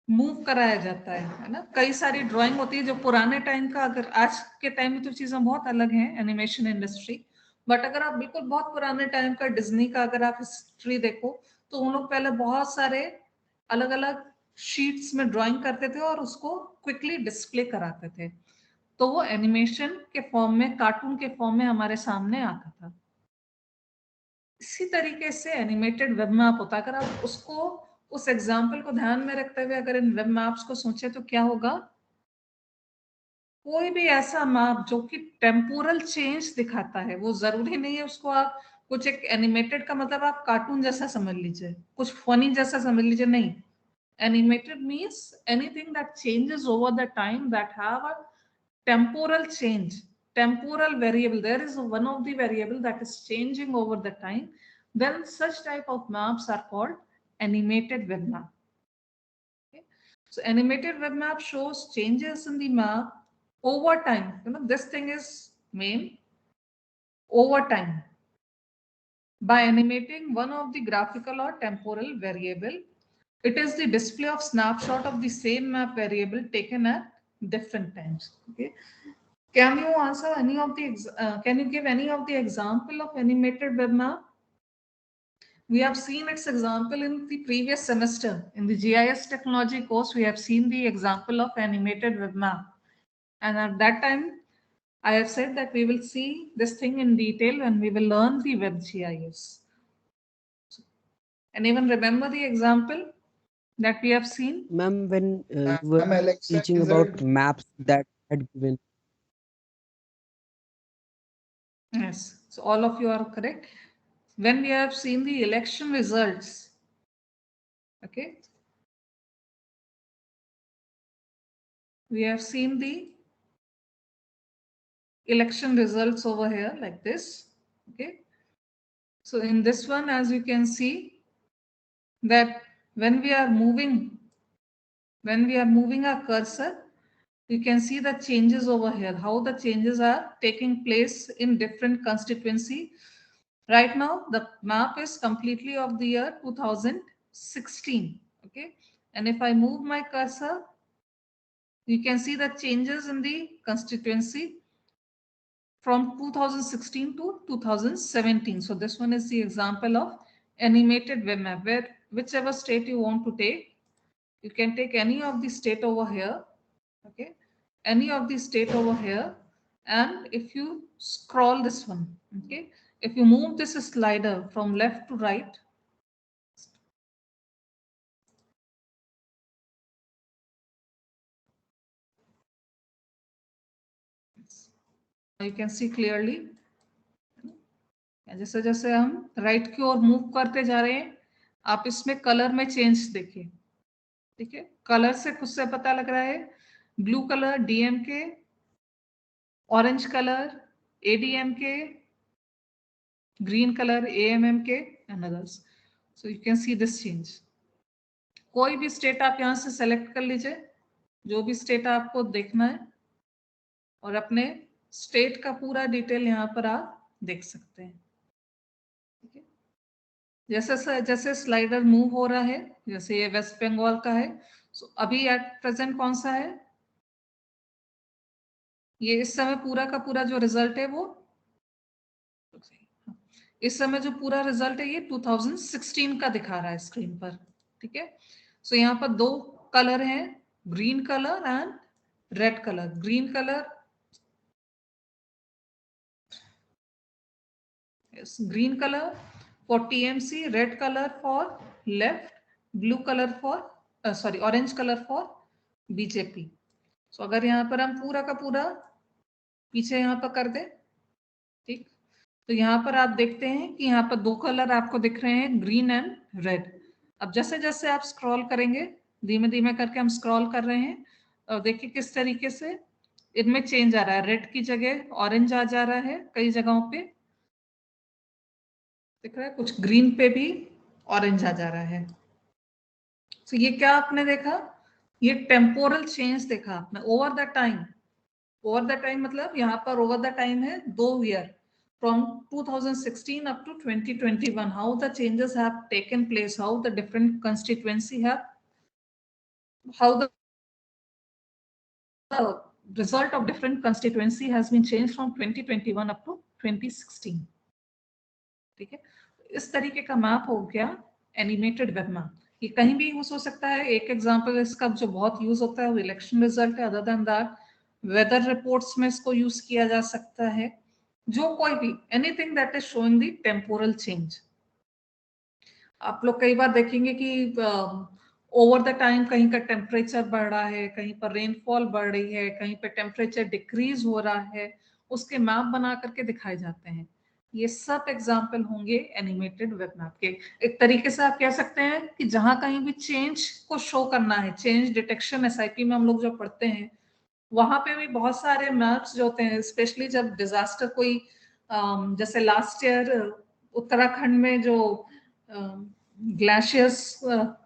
मूव कराया जाता है ना. कई सारी ड्राइंग होती है जो पुराने टाइम का, अगर आज के टाइम में तो चीजें बहुत अलग हैं एनिमेशन इंडस्ट्री, बट अगर आप बिल्कुल बहुत पुराने टाइम का डिज्नी का अगर आप हिस्ट्री देखो, तो उन लोग पहले बहुत सारे अलग अलग शीट्स में ड्राइंग करते थे और उसको क्विकली डिस्प्ले कराते थे, तो वो एनिमेशन के फॉर्म में, कार्टून के फॉर्म में हमारे सामने आता था. इसी तरीके से एनिमेटेड वेब मैप होता है. अगर आप उसको, उस एग्जाम्पल को ध्यान में रखते हुए अगर इन वेब मैप्स को सोचे, तो क्या होगा, कोई भी ऐसा मैप जो कि टेम्पोरल चेंज दिखाता है, वो जरूरी नहीं है उसको आप कुछ एक एनिमेटेड का मतलब आप कार्टून जैसा समझ लीजिए, कुछ फनी जैसा समझ लीजिए, नहीं. Animated means anything that changes over the time, that have a temporal change, temporal variable. There is one of the variable that is changing over the time. Then such type of maps are called animated web map. Okay. So animated web map shows changes in the map over time. You know, this thing is main over time by animating one of the graphical or temporal variable. It is the display of snapshot of the same map variable taken at different times. Okay. Can you answer any of the, can you give any of the example of animated web map? We have seen its example in the previous semester. In the GIS technology course, we have seen the example of animated web map. And at that time, I have said that we will see this thing in detail when we will learn the WebGIS. Anyone remember the example that we have seen? Ma'am, when you were teaching about maps that had given. Yes, so all of you are correct. When we have seen the election results, okay, we have seen the election results over here like this. Okay, so in this one, as you can see, that when we are moving our cursor, you can see the changes over here, how the changes are taking place in different constituency. Right now, the map is completely of the year 2016. Okay, and if I move my cursor, you can see the changes in the constituency from 2016 to 2017. So this one is the example of animated web map, where whichever state you want to take, you can take any of the state over here. Okay, any of the state over here, and if you scroll this one, okay, if you move this slider from left to right, you can see clearly. जैसे जैसे हम right की ओर move करते जा रहे हैं, आप इसमें कलर में चेंज देखिए। ठीक है, कलर से खुद से पता लग रहा है। Blue colour DMK, orange colour ADMK, green color AMMK and others. So you can see this change. कोई भी स्टेट आप यहाँ से सेलेक्ट कर लीजिए, जो भी स्टेट आपको देखना है, और अपने स्टेट का पूरा डिटेल यहाँ पर आप देख सकते हैं। ठीक है, जैसे जैसे स्लाइडर मूव हो रहा है, जैसे ये वेस्ट बंगाल का है, सो अभी एट प्रेजेंट कौन सा है, ये इस समय पूरा का पूरा जो रिजल्ट है वो, इस समय जो पूरा रिजल्ट है ये 2016 का दिखा रहा है स्क्रीन पर। ठीक है, सो यहाँ पर दो कलर हैं, green colour and red colour. Green colour, green color for TMC, red color for left, blue color for orange color for BJP. So अगर यहाँ पर हम पूरा का पूरा पीछे यहाँ पर कर दें, ठीक, तो यहाँ पर आप देखते हैं कि यहाँ पर दो कलर आपको दिख रहे हैं, ग्रीन एंड रेड। अब जैसे जैसे आप स्क्रॉल करेंगे, धीमे धीमे करके हम स्क्रॉल कर रहे हैं, और देखिए किस तरीके से इनमें चेंज आ रहा है। रेड की जगह ऑरेंज आ जा रहा है कई जगहों पे, दिख रहा है, कुछ ग्रीन पे भी ऑरेंज आ जा रहा है। तो ये क्या आपने देखा, ये टेम्पोरल चेंज देखा आपने over the time. Over the time मतलब यहाँ पर ओवर द टाइम है 2 year, from 2016 up to 2021, how the changes have taken place, how the different constituency have, how the result of different constituency has been changed from 2021 up to 2016. ठीक है, इस तरीके का map हो गया animated web map. ये कहीं भी यूज हो सकता है। एक एग्जांपल इसका जो बहुत यूज होता है वो इलेक्शन रिजल्ट है। Other than that whether reports में इसको यूज किया जा सकता है। जो कोई भी anything that is showing the temporal change. आप लोग कई बार देखेंगे कि ओवर द टाइम कहीं का टेम्परेचर बढ़ रहा है, कहीं पर रेनफॉल बढ़ रही है, कहीं पर टेम्परेचर डिक्रीज हो रहा है, उसके मैप बना करके दिखाए जाते हैं। ये सब एग्जाम्पल होंगे एनिमेटेड वेब मैप के। एक तरीके से आप कह सकते हैं कि जहां कहीं भी चेंज को शो करना है, चेंज डिटेक्शन SIP में हम लोग जो पढ़ते हैं, वहां पे भी बहुत सारे मैप्स जो होते हैं, स्पेशली जब डिजास्टर कोई जैसे लास्ट ईयर उत्तराखंड में जो ग्लेशियर्स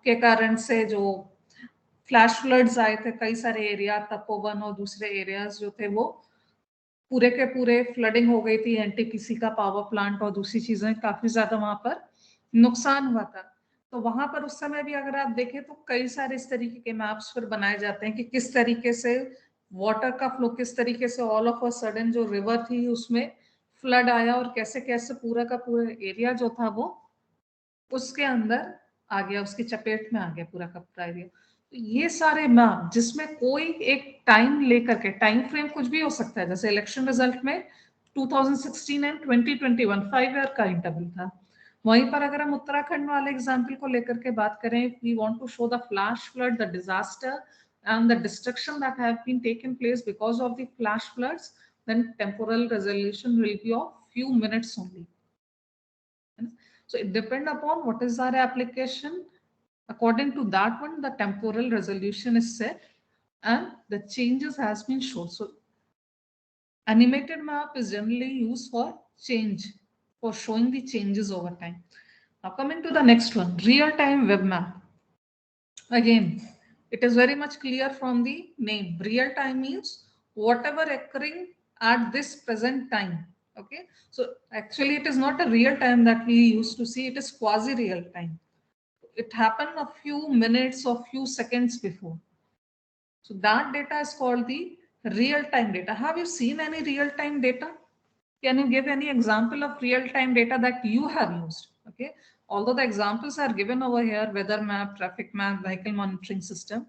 के कारण से जो फ्लैश फ्लड्स आए थे, कई सारे एरिया, तपोवन और दूसरे एरियाज जो थे वो पूरे के पूरे फ्लडिंग हो गई थी। NTPC का पावर प्लांट और दूसरी चीजें, काफी ज्यादा वहां पर नुकसान हुआ था। तो वहां पर उस समय भी अगर आप देखें तो कई सारे इस तरीके के मैप्स फिर बनाए जाते हैं कि किस तरीके से वाटर का फ्लो, किस तरीके से ऑल ऑफ अ सडन जो रिवर थी उसमें फ्लड आया, और कैसे कैसे पूरा का पूरा एरिया जो था वो उसके अंदर आ गया, उसकी चपेट में आ गया पूरा का पूरा एरिया। तो ये सारे मैप जिसमें कोई एक टाइम लेकर के, टाइम फ्रेम कुछ भी हो सकता है, जैसे इलेक्शन रिजल्ट में 2016 एंड 2021 5 ईयर का इंटरवल था। वहीं पर अगर हम उत्तराखंड वाले एग्जाम्पल को लेकर के बात करें, we want to show the flash flood, the disaster and the destruction that have been taken place because of the flash floods, then temporal resolution will be of few minutes only. So it depends upon what is our application. According to that one, the temporal resolution is set and the changes has been shown. So animated map is generally used for change, for showing the changes over time. Now coming to the next one, real-time web map. Again, it is very much clear from the name. Real-time means whatever occurring at this present time. Okay, so actually it is not a real time that we used to see, it is quasi real time. It happened a few minutes or few seconds before. So that data is called the real time data. Have you seen any real time data? Can you give any example of real time data that you have used? Okay, although the examples are given over here, weather map, traffic map, vehicle monitoring system,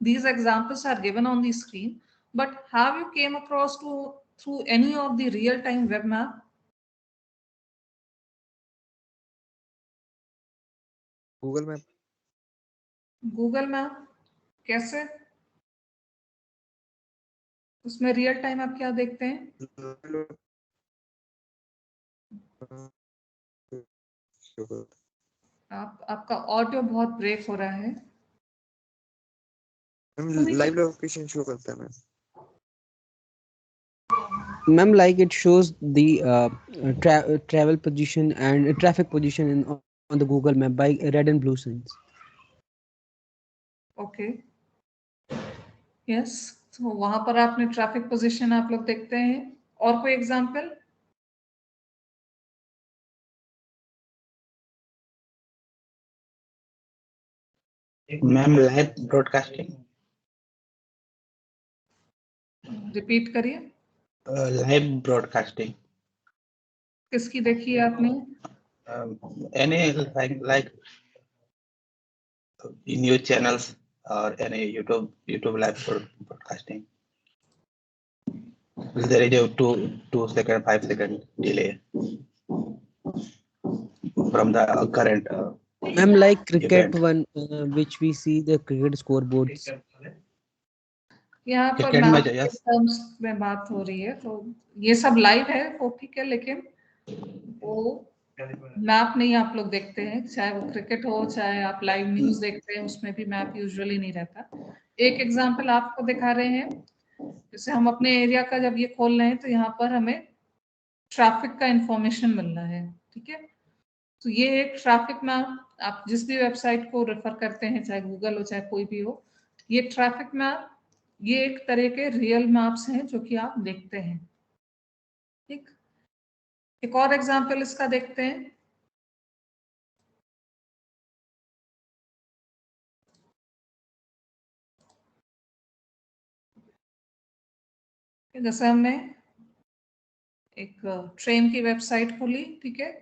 these examples are given on the screen, but have you came across through any of the real time web map? Google map. Google map कैसे? उसमें real time आप क्या देखते हैं? आपका audio बहुत break हो रहा है। लाइव लोकेशन शो करता है ma'am. Ma'am, like it shows the travel position and traffic position on the Google map by red and blue signs. Okay, yes, तो वहां पर आपने ट्रैफिक पोजीशन आप लोग देखते हैं। और कोई example? Ma'am live broadcasting. Repeat करिए। Live broadcasting. किसकी देखी है आपने? any like news channels or any YouTube live broadcasting. There is a 2 second 5 second delay from the current. Ma'am, like cricket event. one, which we see the cricket scoreboards. यहाँ पर Cricket map match, के yes. Terms में बात हो रही है, तो ये सब लाइव है वो ठीक है, लेकिन वो मैप नहीं आप लोग देखते हैं, चाहे वो क्रिकेट हो चाहे आप लाइव न्यूज देखते हैं, उसमें भी मैप यूजुअली नहीं रहता। एक एग्जांपल आपको दिखा रहे हैं, जैसे हम अपने एरिया का जब ये खोल रहे हैं तो यहाँ पर हमें ट्रैफिक का इंफॉर्मेशन मिल रहा है, ठीक है। तो ये एक ट्रैफिक मैप, आप जिस भी वेबसाइट को रेफर करते हैं, चाहे गूगल हो चाहे कोई भी हो, ये ट्रैफिक मैप, ये एक तरह के रियल मैप्स हैं जो कि आप देखते हैं, ठीक। एक और एग्जांपल इसका देखते हैं। जैसे हमने एक ट्रेन की वेबसाइट खोली, ठीक है।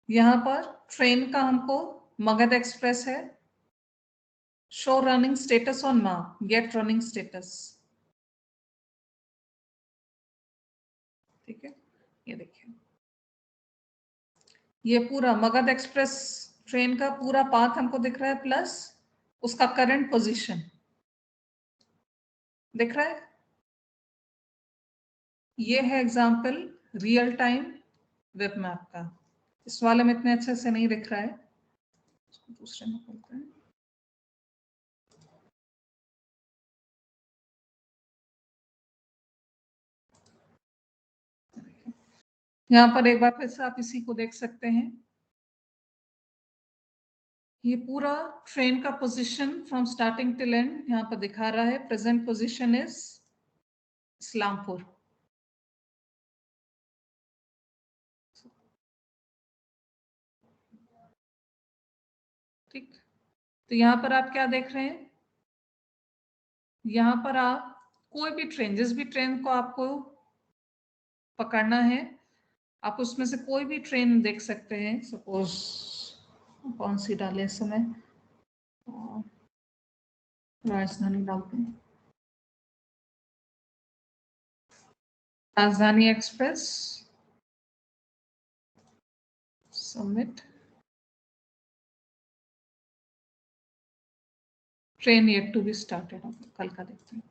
यहाँ पर ट्रेन का हमको मगध एक्सप्रेस है, show running status on map, get running status, ठीक है। ये देखिए, ये पूरा मगध एक्सप्रेस ट्रेन का पूरा पाथ हमको दिख रहा है, प्लस उसका करंट पोजीशन दिख रहा है। ये है example real time web map का। इस वाले में इतने अच्छे से नहीं दिख रहा है, इसको दूसरे में खोलते हैं। यहाँ पर एक बार फिर से आप इसी को देख सकते हैं। ये पूरा ट्रेन का position from starting till and यहाँ पर दिखा रहा है। प्रेजेंट पोजीशन इज इस्लामपुर, ठीक। तो यहाँ पर आप क्या देख रहे हैं, यहाँ पर आप कोई भी ट्रेन, जिस भी ट्रेन को आपको पकड़ना है, आप उसमें से कोई भी ट्रेन देख सकते हैं। सपोज कौन सी डाले इस समय, राजधानी डालते हैं, Rajdhani express, submit, train yet to be started, कल का देखते हैं।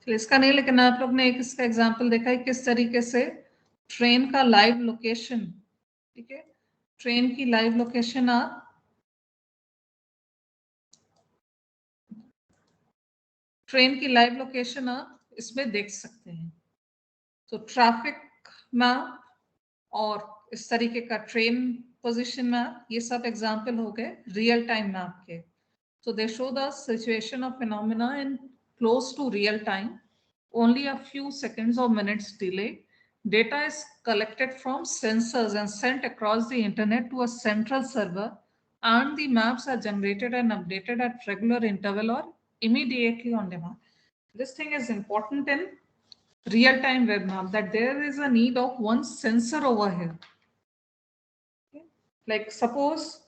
इसका नहीं, लेकिन आप लोग ने एक इसका एग्जांपल देखा है किस तरीके से ट्रेन का लाइव लोकेशन, ठीक है, ट्रेन की लाइव लोकेशन आप इसमें देख सकते हैं। तो ट्रैफिक मैप और इस तरीके का ट्रेन पोजीशन मैप, ये सब एग्जांपल हो गए रियल टाइम मैप के। So they show the situation of phenomena in close to real time, only a few seconds or minutes delay. Data is collected from sensors and sent across the internet to a central server, and the maps are generated and updated at regular interval or immediately on demand. This thing is important in real-time web map, that there is a need of one sensor over here. Okay? Like suppose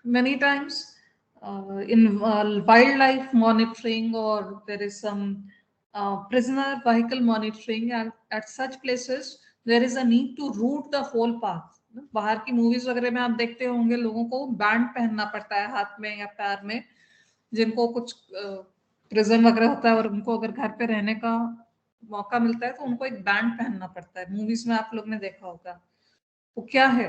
many times in wildlife monitoring, or there is some prisoner vehicle monitoring, and at such places there is a need to route the whole path. बाहर की movies वगैरह में आप देखते होंगे लोगों को band पहनना पड़ता है हाथ में या पैर में, जिनको कुछ प्रिजन वगैरह होता है और उनको अगर घर पे रहने का मौका मिलता है तो उनको एक बैंड पहनना पड़ता है, मूवीज में आप लोग ने देखा होगा। तो क्या है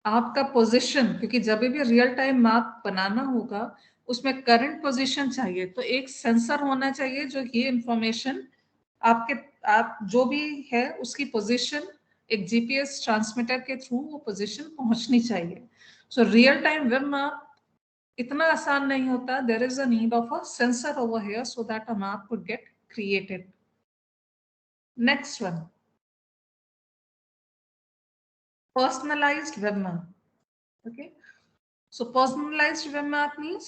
आपका पोजीशन, क्योंकि जब भी रियल टाइम मैप बनाना होगा उसमें करंट पोजीशन चाहिए, तो एक सेंसर होना चाहिए जो ये इंफॉर्मेशन आपके आप जो भी है उसकी पोजीशन एक जीपीएस ट्रांसमीटर के थ्रू वो पोजीशन पहुंचनी चाहिए। So real time web map इतना आसान नहीं होता, there is a need of a sensor over here so that a map could get created. Next one, personalized web map. Okay, so personalized web map means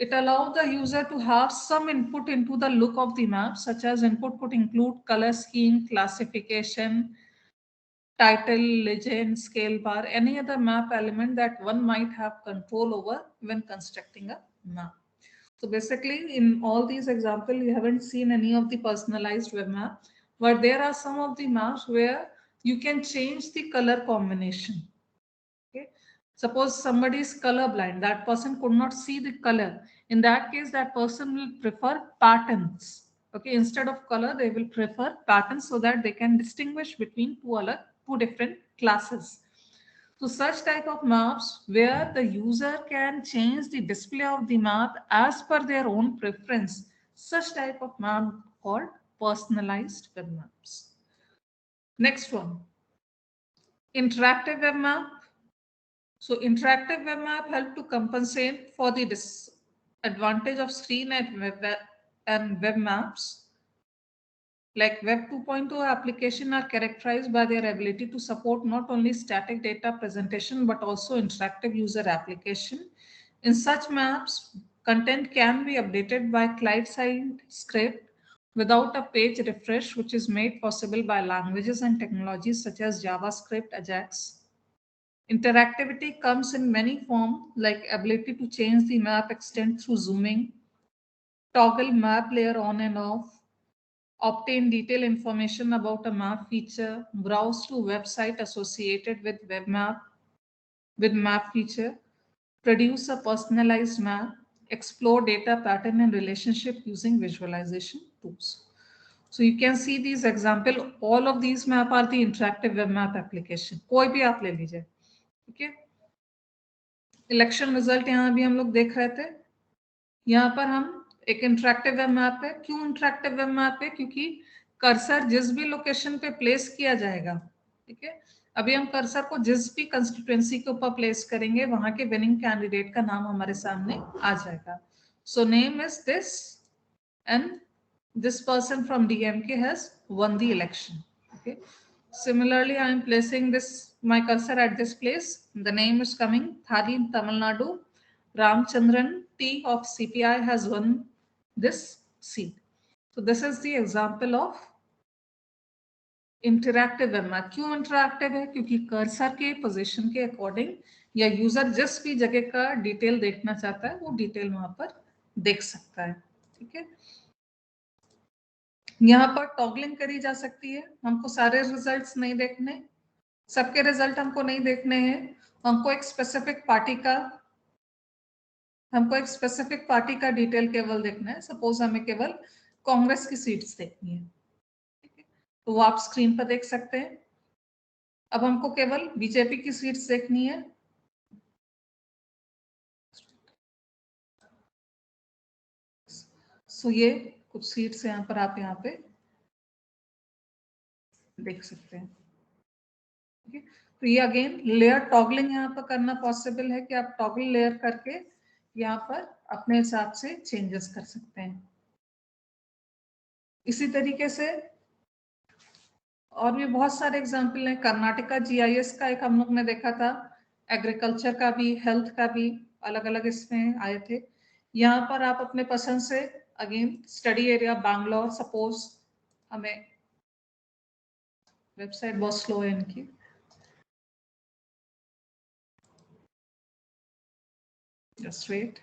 it allows the user to have some input into the look of the map, such as input could include color scheme, classification, title, legend, scale bar, any other map element that one might have control over when constructing a map. So basically in all these examples you haven't seen any of the personalized web map, but there are some of the maps where you can change the color combination. Okay, suppose somebody is colorblind, that person could not see the color. In that case that person will prefer patterns. Okay, instead of color they will prefer patterns so that they can distinguish between two different classes. So such type of maps where the user can change the display of the map as per their own preference, such type of map called personalized web maps. Next one, interactive web map. So interactive web map help to compensate for the disadvantage of screen and web maps. Like Web 2.0 application are characterized by their ability to support not only static data presentation but also interactive user application. In such maps, content can be updated by client-side script without a page refresh, which is made possible by languages and technologies such as JavaScript, Ajax. Interactivity comes in many forms, like ability to change the map extent through zooming, toggle map layer on and off, obtain detailed information about a map feature, browse to website associated with map feature, produce a personalized map, explore data pattern and relationship using visualization tools. So you can see these example, all of these map are the interactive web map application. कोई भी आप ले लीजिए, ठीक है। Election result यहाँ भी हम लोग देख रहे थे, यहाँ पर हम एक इंटरेक्टिव वेब मैप है। क्यों इंटरेक्टिव वेब मैप है? क्योंकि कर्सर जिस भी लोकेशन पे प्लेस किया जाएगा, ठीक है, अभी हम कर्सर को जिस भी कंस्टिट्यूएंसी के ऊपर प्लेस करेंगे वहां के विनिंग कैंडिडेट का नाम हमारे सामने आ जाएगा। So name is this and this person from DMK has won the election. Okay, similarly I am placing this my cursor at this place, the name is coming Thali in Tamil Nadu, Ramchandran T of CPI has won this seat. So this is the example of interactive web map. क्यों interactive है? क्योंकि cursor के position के according या user जिस भी जगह का डिटेल देखना चाहता है वो डिटेल वहां पर देख सकता है, ठीक है। यहाँ पर टॉगलिंग करी जा सकती है। हमको सारे रिजल्ट्स नहीं देखने, सबके रिजल्ट हमको नहीं देखने हैं, हमको एक स्पेसिफिक पार्टी का डिटेल केवल देखना है। सपोज हमें केवल कांग्रेस की सीट्स देखनी है, तो वो आप स्क्रीन पर देख सकते हैं। अब हमको केवल बीजेपी की सीट्स देखनी है, सो ये कुछ सीट्स यहाँ पर आप यहाँ पे देख सकते हैं, ठीक है। तो ये अगेन लेयर टॉगलिंग यहाँ पर करना पॉसिबल है कि आप टॉगल लेयर करके यहाँ पर अपने हिसाब से चेंजेस कर सकते हैं। इसी तरीके से और भी बहुत सारे एग्जाम्पल हैं। कर्नाटका GIS का एक हम लोग ने देखा था, एग्रीकल्चर का भी, हेल्थ का भी, अलग अलग इसमें आए थे। यहाँ पर आप अपने पसंद से again study area Bangalore, suppose हमें वेबसाइट बहुत स्लो है इनकी, just wait.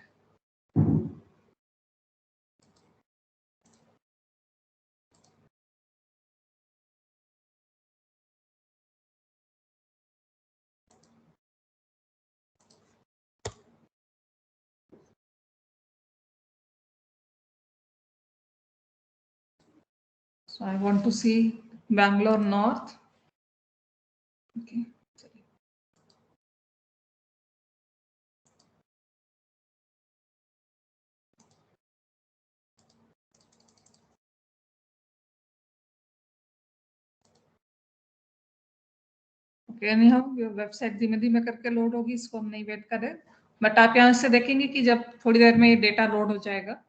So I want to see Bangalore North. Okay. Okay, anyhow website धीमे धीमे करके लोड होगी, इसको हम नहीं वेट करें, बट आप यहाँ से देखेंगे कि जब थोड़ी देर में ये डेटा लोड हो जाएगा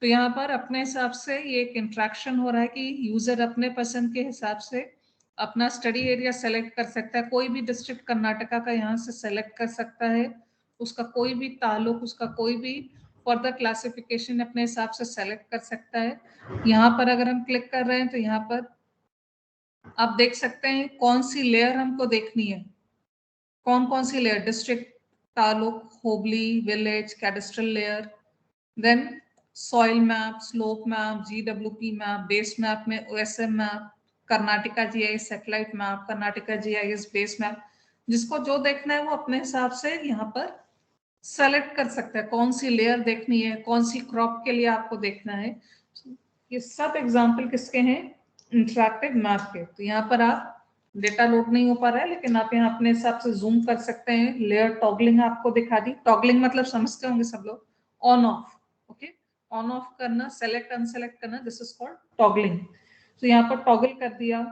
तो यहाँ पर अपने हिसाब से ये एक इंट्रैक्शन हो रहा है कि यूजर अपने पसंद के हिसाब से अपना स्टडी एरिया सेलेक्ट कर सकता है। कोई भी डिस्ट्रिक्ट कर्नाटका का यहाँ से सेलेक्ट कर सकता है, उसका कोई भी ताल्लुक, उसका कोई भी फर्दर क्लासिफिकेशन अपने हिसाब से सेलेक्ट कर सकता है। यहाँ पर अगर हम क्लिक कर रहे हैं तो यहाँ पर आप देख सकते हैं कौन सी लेयर हमको देखनी है, कौन कौन सी layer, district, taluk, hobli, village, cadastral layer, then soil map, slope map, GWP map, base map में OSM map, Karnataka GIS satellite map, Karnataka GIS base map, जिसको जो देखना है वो अपने हिसाब से यहाँ पर सेलेक्ट कर सकता है, कौन सी लेयर देखनी है, कौन सी क्रॉप के लिए आपको देखना है। ये सब एग्जाम्पल किसके हैं, इंटरैक्टिव मैप के। तो यहाँ पर आप डेटा लोड नहीं हो पा रहा है, लेकिन आप यहाँ अपने हिसाब से जूम कर सकते हैं। लेयर टॉगलिंग आपको दिखा दी, टॉगलिंग मतलब समझते होंगे सब लोग, on off, okay, on off करना, सेलेक्ट अनसेलेक्ट करना, दिस इज कॉल्ड टॉगलिंग। तो यहाँ पर टॉगल कर दिया।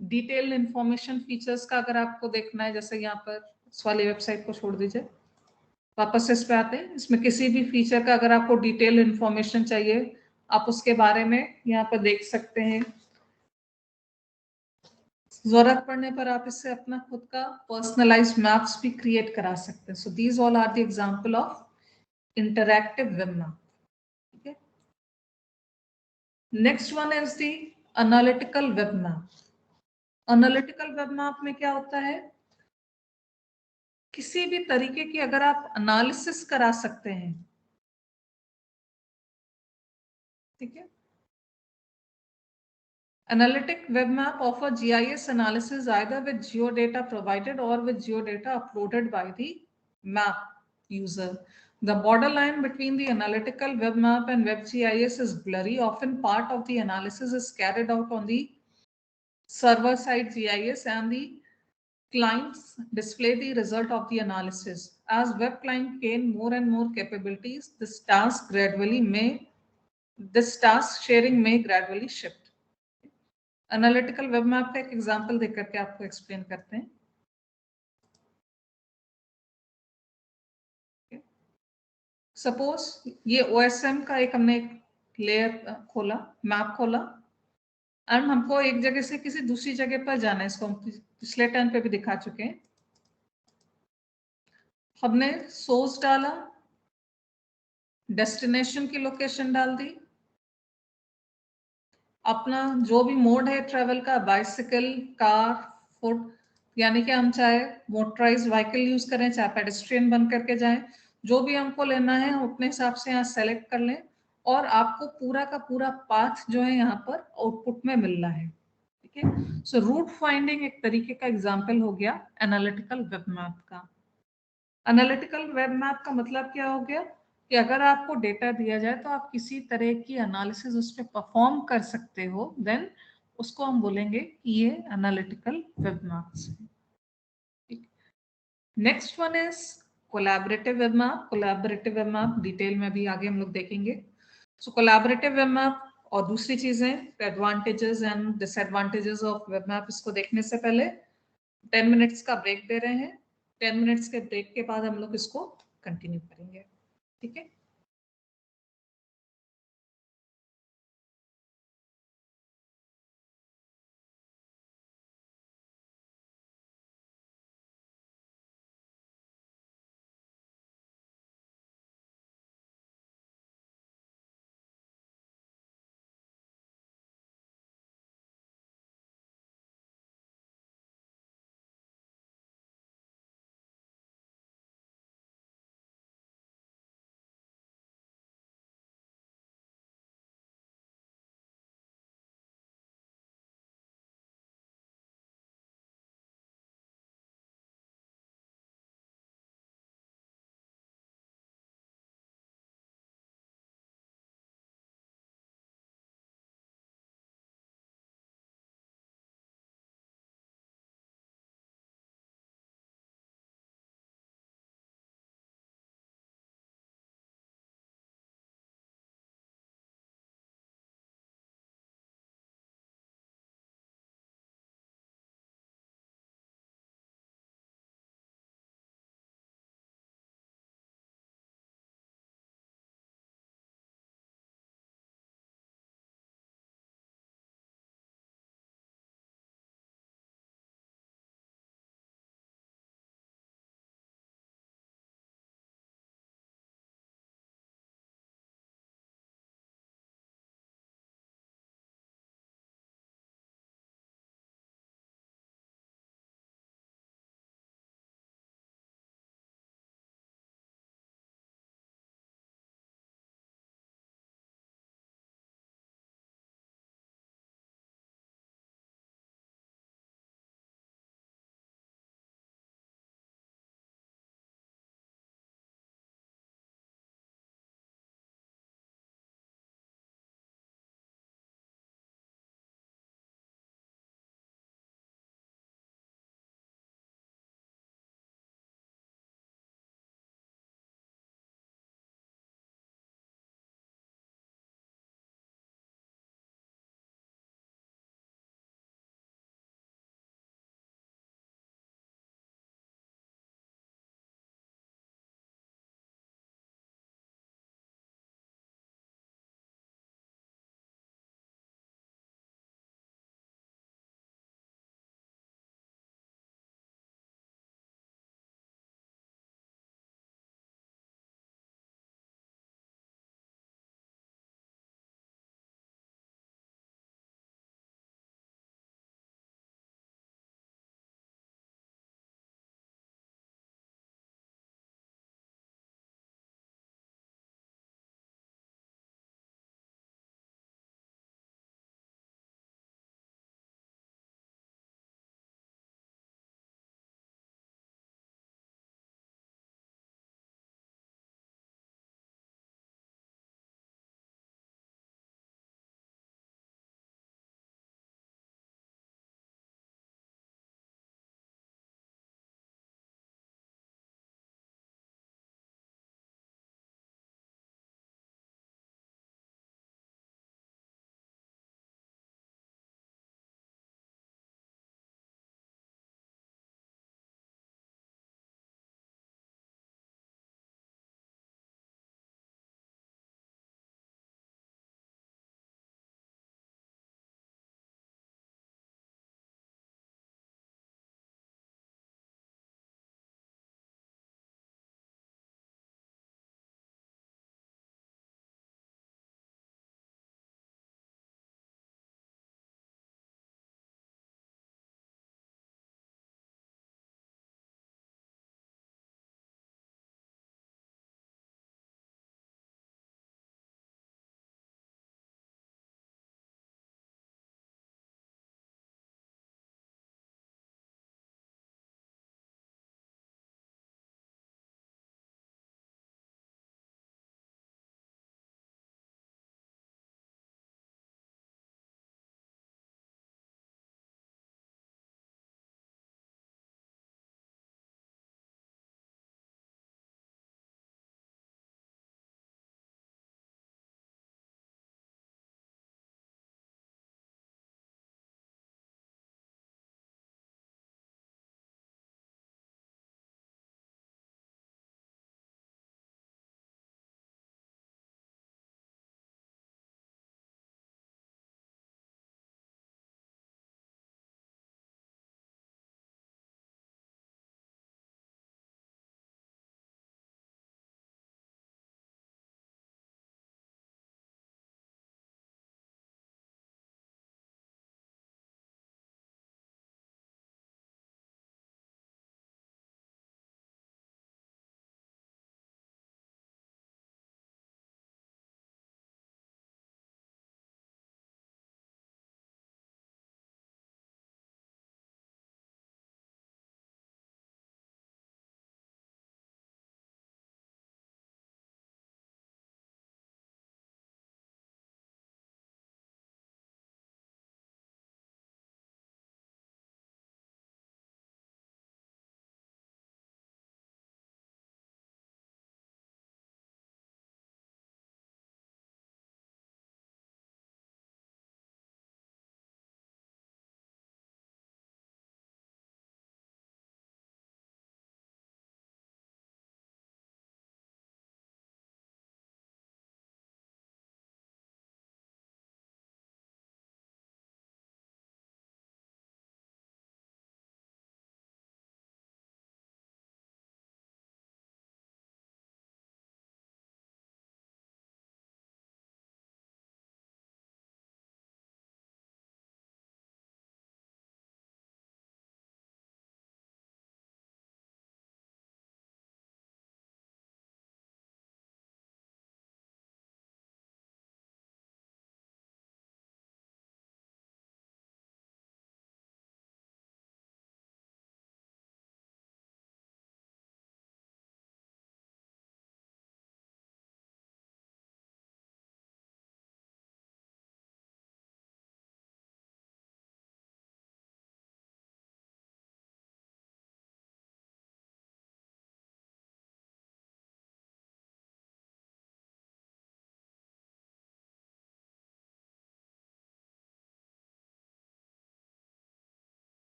डिटेल्ड इंफॉर्मेशन फीचर्स का अगर आपको देखना है, जैसे यहाँ पर इस वाली वेबसाइट को छोड़ दीजिए, वापस इस पे आते हैं। इसमें किसी भी फीचर का अगर आपको डिटेल इंफॉर्मेशन चाहिए, आप उसके बारे में यहाँ पर देख सकते हैं। जरूरत पड़ने पर आप इससे अपना खुद का पर्सनलाइज्ड मैप्स भी क्रिएट करा सकते हैं। So these all are the example of interactive web map. ठीक है, next one is the analytical web map. Analytical web map में क्या होता है, किसी भी तरीके की अगर आप एनालिसिस करा सकते हैं, ठीक है। Analytic web map offer GIS analysis either with geodata provided or with geodata uploaded by the map user. The borderline between the analytical web map and WebGIS is blurry. Often part of the analysis is carried out on the server-side GIS and the clients display the result of the analysis. As web client gain more and more capabilities, this task sharing may gradually shift. Analytical web map का एक example देख करके आपको explain करते हैं। Suppose ये OSM का एक हमने एक लेयर खोला, मैप खोला, एंड हमको एक जगह से किसी दूसरी जगह पर जाना है। इसको हम पिछले टर्न पे भी दिखा चुके हैं। हमने सोर्स डाला, डेस्टिनेशन की लोकेशन डाल दी, अपना जो भी मोड है ट्रेवल का, बाइसिकल, कार, फुट, यानी कि हम चाहे मोटराइज व्हीकल यूज करें, चाहे पेडेस्ट्रियन बन करके जाएं, जो भी हमको लेना है हम अपने हिसाब से यहाँ सेलेक्ट कर लें, और आपको पूरा का पूरा पाथ जो है यहाँ पर आउटपुट में मिल रहा है। ठीक है, सो रूट फाइंडिंग एक तरीके का एग्जाम्पल हो गया एनालिटिकल वेब मैप का। एनालिटिकल वेब मैप का मतलब क्या हो गया कि अगर आपको डेटा दिया जाए तो आप किसी तरह की एनालिसिस उस पर परफॉर्म कर सकते हो, देन उसको हम बोलेंगे कि ये एनालिटिकल वेब मैप्स है। Next one is collaborative web map. Collaborative web map detail में भी आगे हम लोग देखेंगे। सो कोलैबोरेटिव वेब मैप और दूसरी चीजें, advantages and disadvantages of web map, इसको देखने से पहले 10 मिनट्स का ब्रेक दे रहे हैं। 10 मिनट्स के ब्रेक के बाद हम लोग इसको कंटिन्यू करेंगे। ठीक है।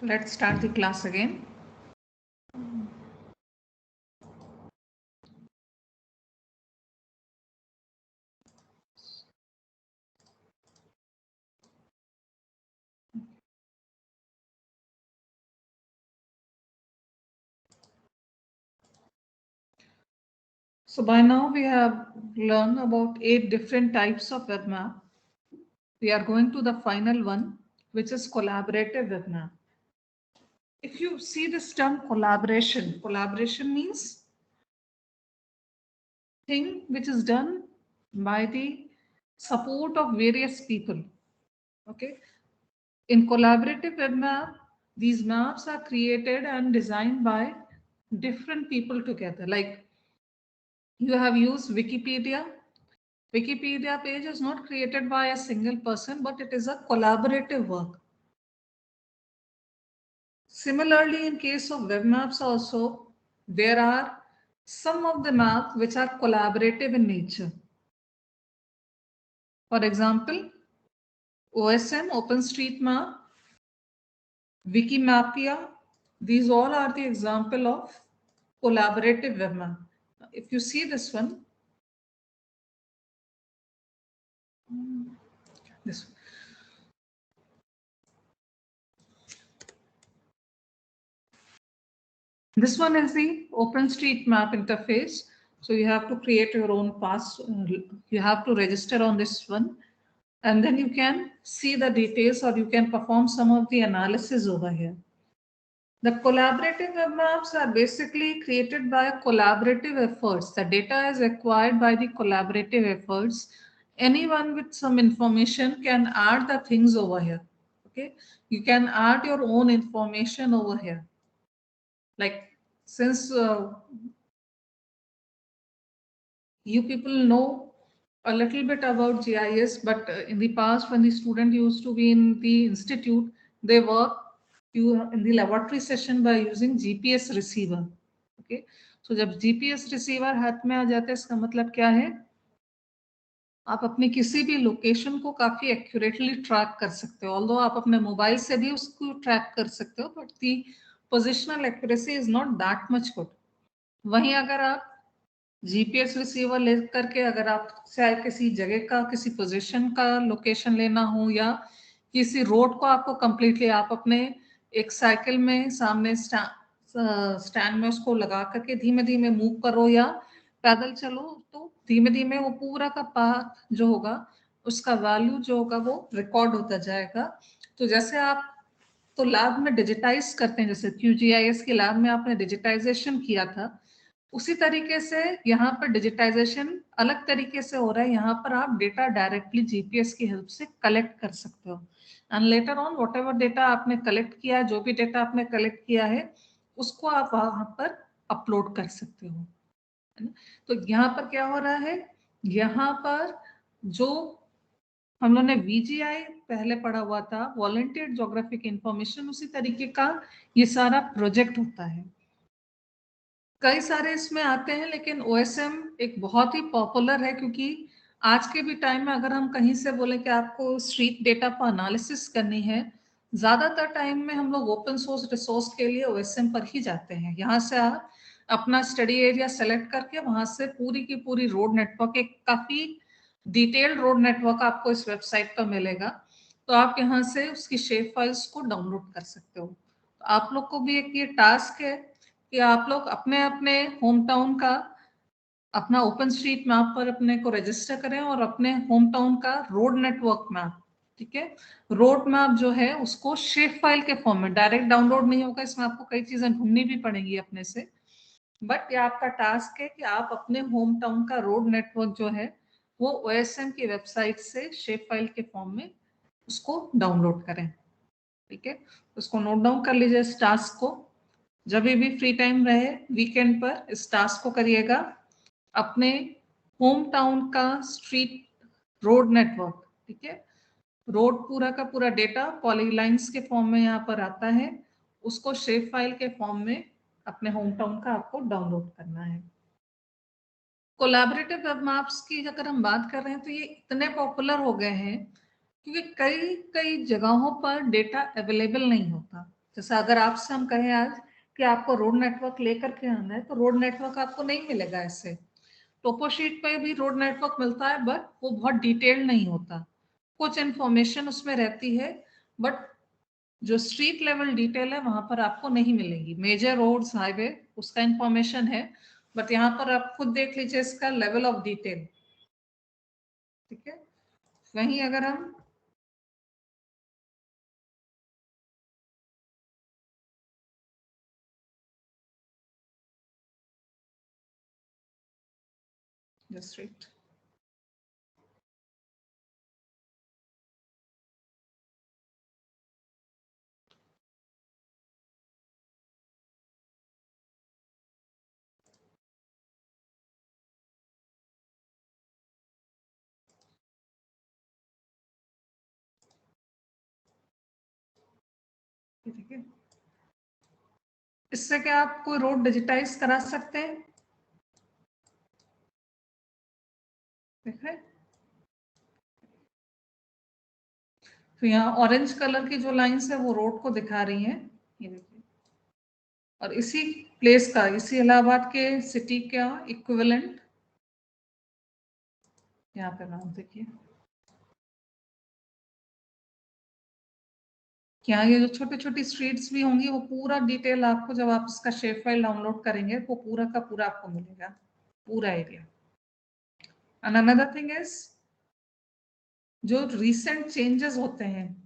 Let's start the class again. So by now we have learned about 8 different types of web map. We are going to the final one, which is collaborative web map. If you see this term collaboration, collaboration means thing which is done by the support of various people. Okay. In collaborative web map, these maps are created and designed by different people together. Like you have used Wikipedia. Wikipedia page is not created by a single person, but it is a collaborative work. Similarly, in case of web maps also, there are some of the maps which are collaborative in nature. For example, OSM, OpenStreetMap, Wikimapia, these all are the example of collaborative web map. If you see this one, this one. This one is the OpenStreetMap interface. So you have to create your own pass. You have to register on this one. And then you can see the details or you can perform some of the analysis over here. The collaborative web maps are basically created by collaborative efforts. The data is acquired by the collaborative efforts. Anyone with some information can add the things over here. Okay, you can add your own information over here. Like since you people know a little bit about GIS, but in the past when the student used to be in the institute, they work in the laboratory session by using GPS receiver. Okay, so जब GPS receiver हाथ में आ जाता है इसका मतलब क्या है, आप अपने किसी भी लोकेशन को काफी एक्यूरेटली ट्रैक कर सकते हो. ऑल्दो आप अपने मोबाइल से भी उसको ट्रैक कर सकते हो, but the positional accuracy is not that much good. वहीं अगर आप जीपीएस रिसीवर ले करके अगर आप चाहे किसी जगह का किसी पोजीशन का लोकेशन लेना हो या किसी रोड को आपको कंप्लीटली आप अपने एक साइकिल में सामने स्टैंड में उसको लगा करके धीमे धीमे मूव करो या पैदल चलो, तो धीमे धीमे वो पूरा का पाथ जो होगा उसका वैल्यू जो होगा वो रिकॉर्ड होता जाएगा. तो जैसे आप तो लैब में डिजिटाइज करते हैं, जैसे QGIS के लैब में आपने डिजिटाइजेशन किया था, उसी तरीके से यहाँ पर डिजिटाइजेशन अलग तरीके से हो रहा है. यहाँ पर आप डेटा डायरेक्टली जीपीएस की हेल्प से कलेक्ट कर सकते हो and later on what ever data आपने कलेक्ट किया है, जो भी डेटा आपने कलेक्ट किया है उसको आप वहां पर अपलोड कर सकते हो. तो यहाँ पर क्या हो रहा है, यहाँ पर जो हम लोगों ने VGI पहले पढ़ा हुआ था, वॉलंटियर ज्योग्राफिक इंफॉर्मेशन, उसी तरीके का ये सारा प्रोजेक्ट होता है. कई सारे इसमें आते हैं, लेकिन OSM एक बहुत ही पॉपुलर है क्योंकि आज के भी टाइम में अगर हम कहीं से बोले कि आपको स्ट्रीट डेटा पर एनालिसिस करनी है, ज्यादातर टाइम में हम लोग ओपन सोर्स रिसोर्स के लिए OSM पर ही जाते हैं. यहाँ से आप अपना स्टडी एरिया सेलेक्ट करके वहां से पूरी की पूरी रोड नेटवर्क, एक काफी डिटेल्ड रोड नेटवर्क आपको इस वेबसाइट पर मिलेगा, तो आप यहाँ से उसकी शेप फाइल्स को डाउनलोड कर सकते हो. तो आप लोग को भी एक ये टास्क है कि आप लोग अपने अपने होम टाउन का अपना ओपन स्ट्रीट मैप पर अपने को रजिस्टर करें और अपने होम टाउन का रोड नेटवर्क मैप, ठीक है, रोड मैप जो है उसको शेप फाइल के फॉर्म में, डायरेक्ट डाउनलोड नहीं होगा, इसमें आपको कई चीजें ढूंढनी भी पड़ेंगी अपने से, बट ये आपका टास्क है कि आप अपने होम टाउन का रोड नेटवर्क जो है वो OSM की वेबसाइट से शेप फाइल के फॉर्म में उसको डाउनलोड करें. ठीक है, उसको नोट डाउन कर लीजिए इस टास्क को. जब भी फ्री टाइम रहे वीकेंड पर इस टास्क को करिएगा. अपने होम टाउन का स्ट्रीट रोड नेटवर्क, ठीक है, रोड पूरा का पूरा डेटा पॉलीलाइंस के फॉर्म में यहाँ पर आता है, उसको शेप फाइल के फॉर्म में अपने होम टाउन का आपको डाउनलोड करना है. कोलैबोरेटिव वेब मैप्स की अगर हम बात कर रहे हैं तो ये इतने पॉपुलर हो गए हैं क्योंकि कई कई जगहों पर डेटा अवेलेबल नहीं होता. जैसे अगर आपसे हम कहें आज कि आपको रोड नेटवर्क लेकर के आना है, तो रोड नेटवर्क आपको नहीं मिलेगा ऐसे। टोपोशीट पे भी रोड नेटवर्क मिलता है, बट वो बहुत डिटेल्ड नहीं होता, कुछ इंफॉर्मेशन उसमें रहती है, बट जो स्ट्रीट लेवल डिटेल है वहां पर आपको नहीं मिलेगी। मेजर रोड्स, हाईवे, उसका इंफॉर्मेशन है, बट यहाँ पर आप खुद देख लीजिए इसका लेवल ऑफ डिटेल। ठीक है, वहीं अगर हम डिस्ट्रिक्ट, ठीक है, इससे क्या आप कोई रोड डिजिटाइज करा सकते हैं? देख रहे हैं? तो यहाँ ऑरेंज कलर की जो लाइंस है वो रोड को दिखा रही हैं, ये देखिए। और इसी प्लेस का, इसी इलाहाबाद के सिटी का इक्विवेलेंट यहाँ पे नाम देखिए। यहाँ ये जो छोटी छोटी स्ट्रीट्स भी होंगी वो पूरा डिटेल आपको, जब आप इसका शेप फाइल डाउनलोड करेंगे, वो पूरा का पूरा आपको मिलेगा, पूरा area. And another thing is, जो रिसेंट चेंजेस होते हैं,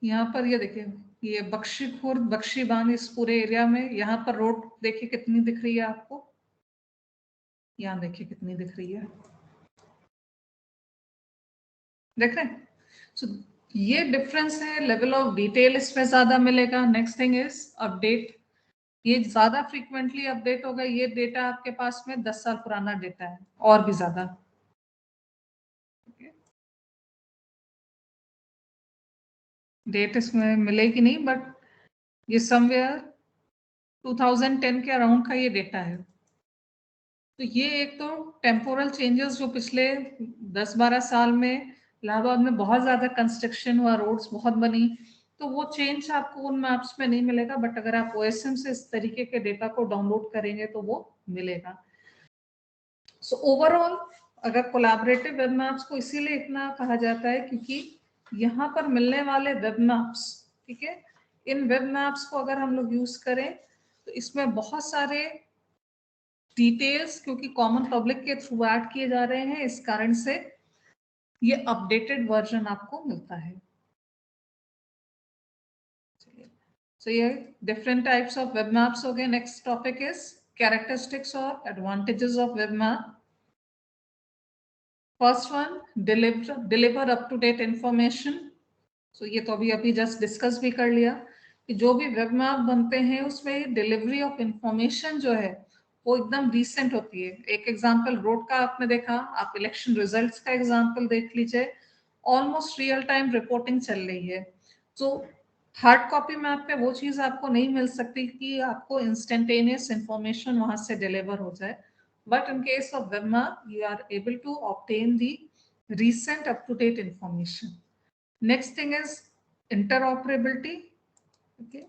यहाँ पर ये देखिए, ये बख्शी खुर्द, बख्शी बांध, इस पूरे एरिया में यहाँ पर रोड देखिए कितनी दिख रही है आपको, यहाँ देखिए कितनी दिख रही है, देख रहे हैं? सो ये डिफरेंस है, लेवल ऑफ डिटेल इसमें ज्यादा मिलेगा। नेक्स्ट थिंग इज अपडेट, ये ज्यादा फ्रीक्वेंटली अपडेट होगा। ये डेटा आपके पास में 10 साल पुराना डेटा है और भी ज्यादा। डेट इसमें मिलेगी नहीं, बट ये समवेयर 2010 के अराउंड का ये डेटा है। तो ये एक तो टेम्पोरल चेंजेस जो पिछले 10-12 साल में इलाहाबाद में बहुत ज्यादा कंस्ट्रक्शन हुआ, रोड्स बहुत बनी, तो वो चेंज आपको उन मैप्स में नहीं मिलेगा, बट अगर आप ओएसएम से इस तरीके के डेटा को डाउनलोड करेंगे तो वो मिलेगा। सो ओवरऑल अगर कोलैबोरेटिव वेब मैप्स को इसीलिए इतना कहा जाता है क्योंकि यहाँ पर मिलने वाले वेब मैप्स, ठीक है, इन वेब मैप्स को अगर हम लोग यूज करें तो इसमें बहुत सारे डिटेल्स, क्योंकि कॉमन पब्लिक के थ्रू ऐड किए जा रहे हैं, इस कारण से ये अपडेटेड वर्जन आपको मिलता है। सो ये different types of web maps हो गए। नेक्स्ट टॉपिक इज कैरेक्टरिस्टिक्स और advantages of web map. First one, deliver up to date information. So ये तो अभी अभी जस्ट डिस्कस भी कर लिया कि जो भी वेब मैप बनते हैं उसमें डिलीवरी ऑफ इंफॉर्मेशन जो है वो एकदम रिसेंट होती है। एक एग्जांपल रोड का आपने देखा, आप इलेक्शन रिजल्ट्स का एग्जांपल देख लीजिए, ऑलमोस्ट रियल टाइम रिपोर्टिंग चल रही है। तो हार्ड कॉपी मैप पे वो चीज आपको नहीं मिल सकती कि आपको इंस्टेंटेनियस इंफॉर्मेशन वहां से डिलीवर हो जाए, but in case of web map you are able to obtain the recent up to date information. Next thing is interoperability. Okay.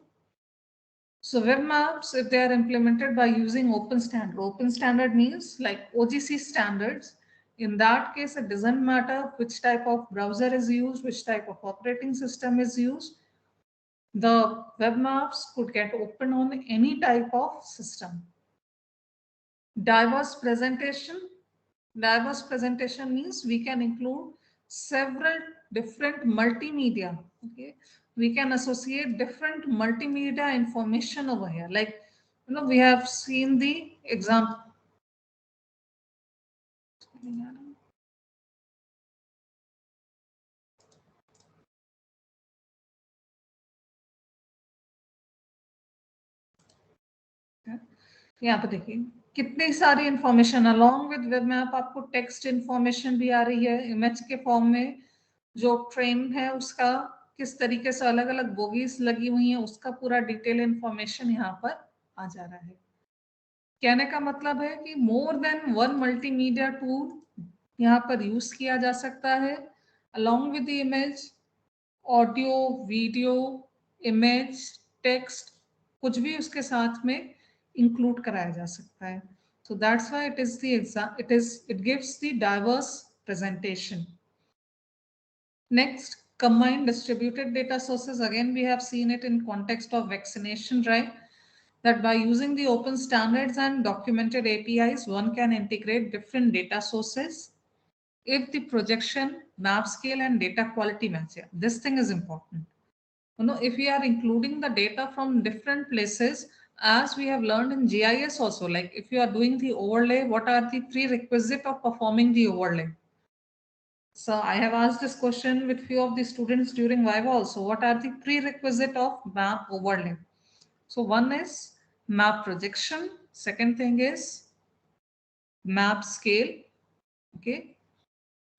So web maps, if they are implemented by using open standard means like OGC standards. In that case, it doesn't matter which type of browser is used, which type of operating system is used. The web maps could get open on any type of system. Diverse presentation. Diverse presentation means we can include several different multimedia. Okay, we can associate different multimedia information over here. Like, you know, we have seen the example. यहाँ पे देखिए कितनी सारी information along with web map, आपको text information भी आ रही है image के फॉर्म में, जो ट्रेन है उसका किस तरीके से अलग अलग बोगीज लगी हुई हैं उसका पूरा डिटेल इंफॉर्मेशन यहाँ पर आ जा रहा है। कहने का मतलब है कि more than one multimedia tool यहाँ पर यूज किया जा सकता है along with the image, audio, video, image, text, कुछ भी उसके साथ में इंक्लूड कराया जा सकता है। So that's why it is the it gives the diverse presentation. Next, combined distributed data sources. Again, we have seen it in context of vaccination drive, that by using the open standards and documented APIs, one can integrate different data sources if the projection, map scale, and data quality match. This thing is important. You know, if we are including the data from different places, as we have learned in GIS also, like if you are doing the overlay, what are the prerequisite of performing the overlay? So I have asked this question with few of the students during Viva also. What are the prerequisite of map overlay? So one is map projection. Second thing is map scale. Okay.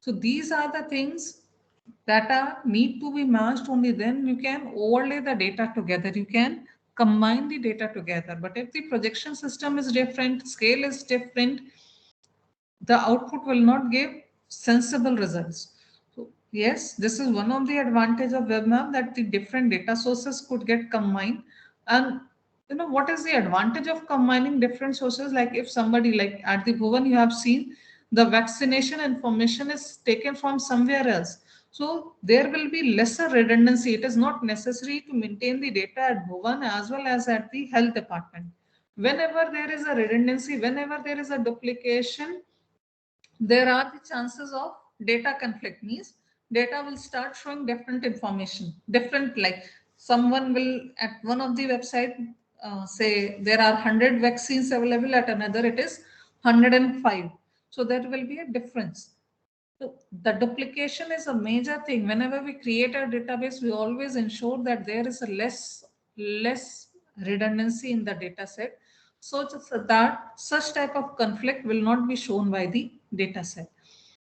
So these are the things that are need to be matched. Only then you can overlay the data together. You can combine the data together. But if the projection system is different, scale is different, the output will not give sensible results. So yes, this is one of the advantage of WebMap, that the different data sources could get combined. And you know what is the advantage of combining different sources? Like if somebody, like at the Bhuvan, you have seen the vaccination information is taken from somewhere else. So there will be lesser redundancy. It is not necessary to maintain the data at Bhuvan as well as at the health department. Whenever there is a redundancy, whenever there is a duplication, there are the chances of data conflict. Means data will start showing different information, different, like someone will at one of the website say there are 100 vaccines available, at another it is 105. So there will be a difference. So the duplication is a major thing. Whenever we create a database, we always ensure that there is a less redundancy in the data set, so that such type of conflict will not be shown by the data set.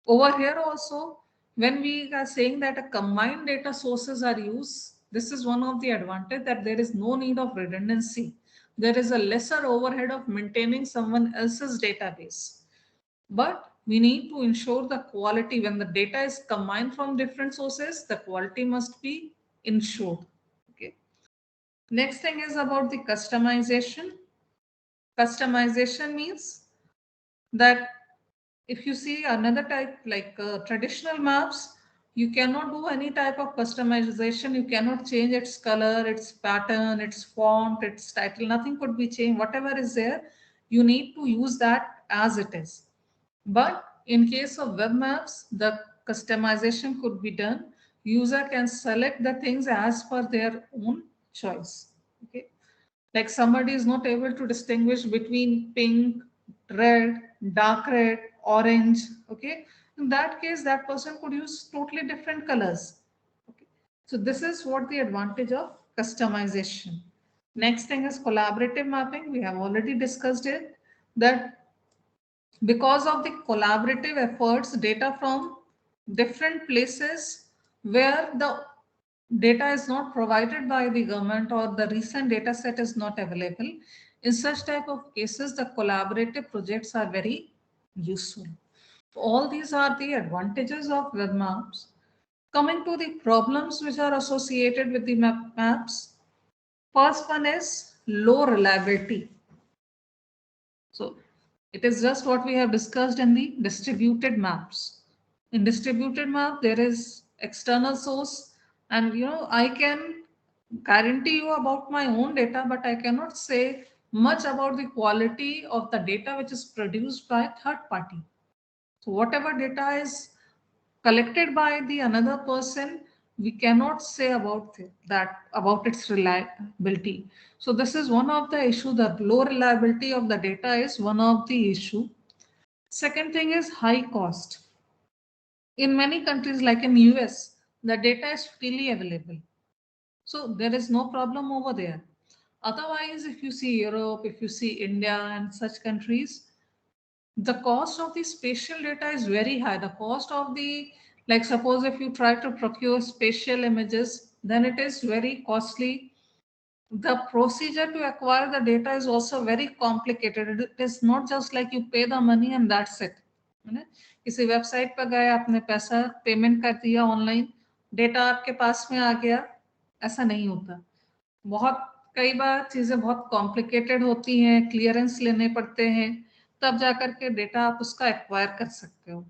Over here also, when we are saying that a combined data sources are used, this is one of the advantage, that there is no need of redundancy. There is a lesser overhead of maintaining someone else's database. But we need to ensure the quality. When the data is combined from different sources, the quality must be ensured. Okay. Next thing is about the customization. Customization means that if you see another type, like traditional maps, you cannot do any type of customization. You cannot change its color, its pattern, its font, its title. Nothing could be changed. Whatever is there, you need to use that as it is. But in case of web maps, the customization could be done. User can select the things as per their own choice. Okay. Like somebody is not able to distinguish between pink, red, dark red, orange. Okay. In that case, that person could use totally different colors. Okay. So this is what the advantage of customization. Next thing is collaborative mapping. We have already discussed it, that because of the collaborative efforts, data from different places where the data is not provided by the government or the recent data set is not available, in such type of cases, the collaborative projects are very useful. All these are the advantages of web maps. Coming to the problems which are associated with the maps, first one is low reliability. So it is just what we have discussed in the distributed maps. In distributed map, there is external source, and I can guarantee you about my own data, but I cannot say much about the quality of the data which is produced by third party. So whatever data is collected by the another person, we cannot say about about its reliability. So this is one of the issue. The low reliability of the data is one of the issue. Second thing is high cost. In many countries like in US, the data is freely available, so there is no problem over there. Otherwise, if you see Europe, if you see India and such countries, the cost of the spatial data is very high. The cost of the, like suppose if you try to procure spatial images, then it is very costly. The procedure to acquire the data is also very complicated. It is not just like you pay the money and that's it. है ना? किसी website पर गए, आपने पैसा payment कर दिया online, data आपके पास में आ गया, ऐसा नहीं होता. बहुत कई बार चीजें बहुत कॉम्प्लिकेटेड होती हैं, क्लियरेंस लेने पड़ते हैं, तब जाकर के डेटा आप उसका एक्वायर कर सकते हो.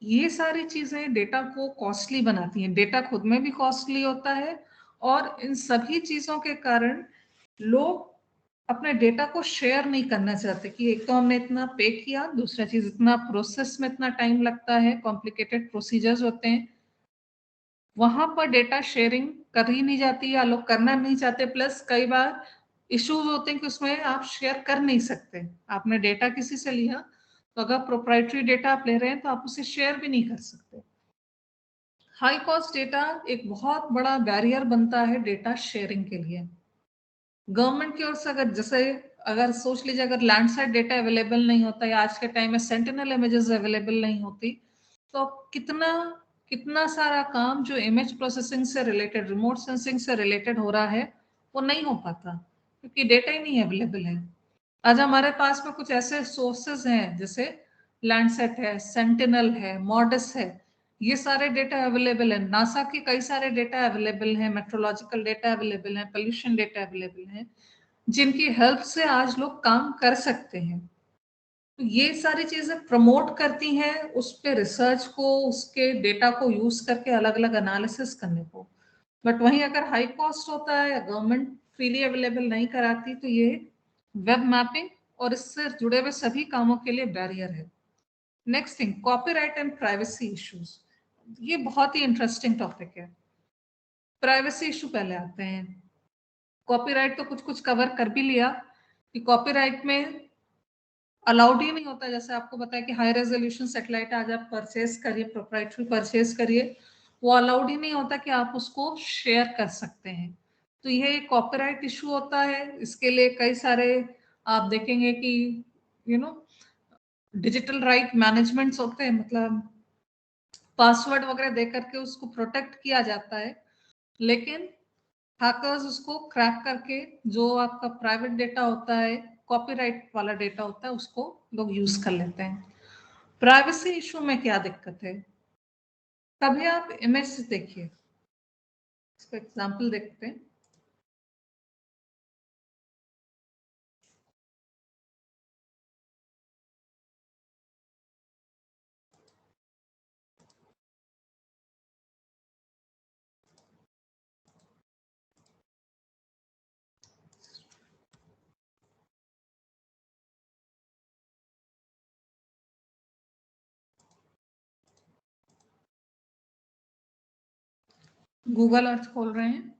ये सारी चीजें डेटा को कॉस्टली बनाती हैं. डेटा खुद में भी कॉस्टली होता है और इन सभी चीजों के कारण लोग अपने डेटा को शेयर नहीं करना चाहते कि एक तो हमने इतना पे किया, दूसरा चीज इतना प्रोसेस में इतना टाइम लगता है, कॉम्प्लिकेटेड प्रोसीजर्स होते हैं, वहां पर डेटा शेयरिंग करी नहीं जाती या लोग करना नहीं चाहते. प्लस कई बार इश्यूज होते हैं कि उसमें आप शेयर कर नहीं सकते. आपने डेटा किसी से लिया तो अगर प्रोप्राइटरी डेटा आप ले रहे हैं तो आप उसे शेयर भी नहीं कर सकते. हाई कॉस्ट डेटा एक बहुत बड़ा बैरियर बनता है डेटा शेयरिंग के लिए. गवर्नमेंट की ओर से अगर जैसे अगर सोच लीजिए अगर लैंडसाइड डेटा अवेलेबल नहीं होता या आज के टाइम में सेंटिनल इमेजेस अवेलेबल नहीं होती, तो कितना कितना सारा काम जो इमेज प्रोसेसिंग से रिलेटेड, रिमोट सेंसिंग से रिलेटेड हो रहा है, वो नहीं हो पाता क्योंकि डेटा ही नहीं अवेलेबल है. आज हमारे पास में कुछ ऐसे सोर्सेज हैं जैसे लैंडसेट है, सेंटिनल है, मॉडस है, ये सारे डेटा अवेलेबल है. नासा के कई सारे डेटा अवेलेबल हैं, मेट्रोलॉजिकल डेटा अवेलेबल है, पोल्यूशन डेटा अवेलेबल है, जिनकी हेल्प से आज लोग काम कर सकते हैं. तो ये सारी चीजें प्रमोट करती हैं उस पे रिसर्च को, उसके डेटा को यूज करके अलग अलग एनालिसिस करने को. बट वहीं अगर हाई कॉस्ट होता है या गवर्नमेंट फ्रीली अवेलेबल नहीं कराती तो ये वेब मैपिंग और इससे जुड़े हुए सभी कामों के लिए बैरियर है. Next thing, copyright and privacy issues. ये बहुत ही इंटरेस्टिंग टॉपिक है. प्राइवेसी इशू पहले आते हैं. कॉपीराइट तो कुछ कुछ कवर कर भी लिया कि कॉपीराइट में अलाउड ही नहीं होता. जैसे आपको बताया कि हाई रेजोल्यूशन सैटेलाइट आज आप परचेज करिए, प्रोप्राइटरी परचेज करिए, वो अलाउड ही नहीं होता कि आप उसको शेयर कर सकते हैं. तो ये एक कॉपीराइट इशू होता है. इसके लिए कई सारे आप देखेंगे कि डिजिटल राइट मैनेजमेंट्स होते हैं, मतलब पासवर्ड वगैरह दे करके उसको प्रोटेक्ट किया जाता है, लेकिन हैकर्स उसको क्रैक करके जो आपका प्राइवेट डेटा होता है, कॉपीराइट वाला डेटा होता है, उसको लोग यूज कर लेते हैं. प्राइवेसी इशू में क्या दिक्कत है? कभी आप इमेज देखिए, इसको एग्जांपल देखते हैं. गूगल अर्थ खोल रहे हैं.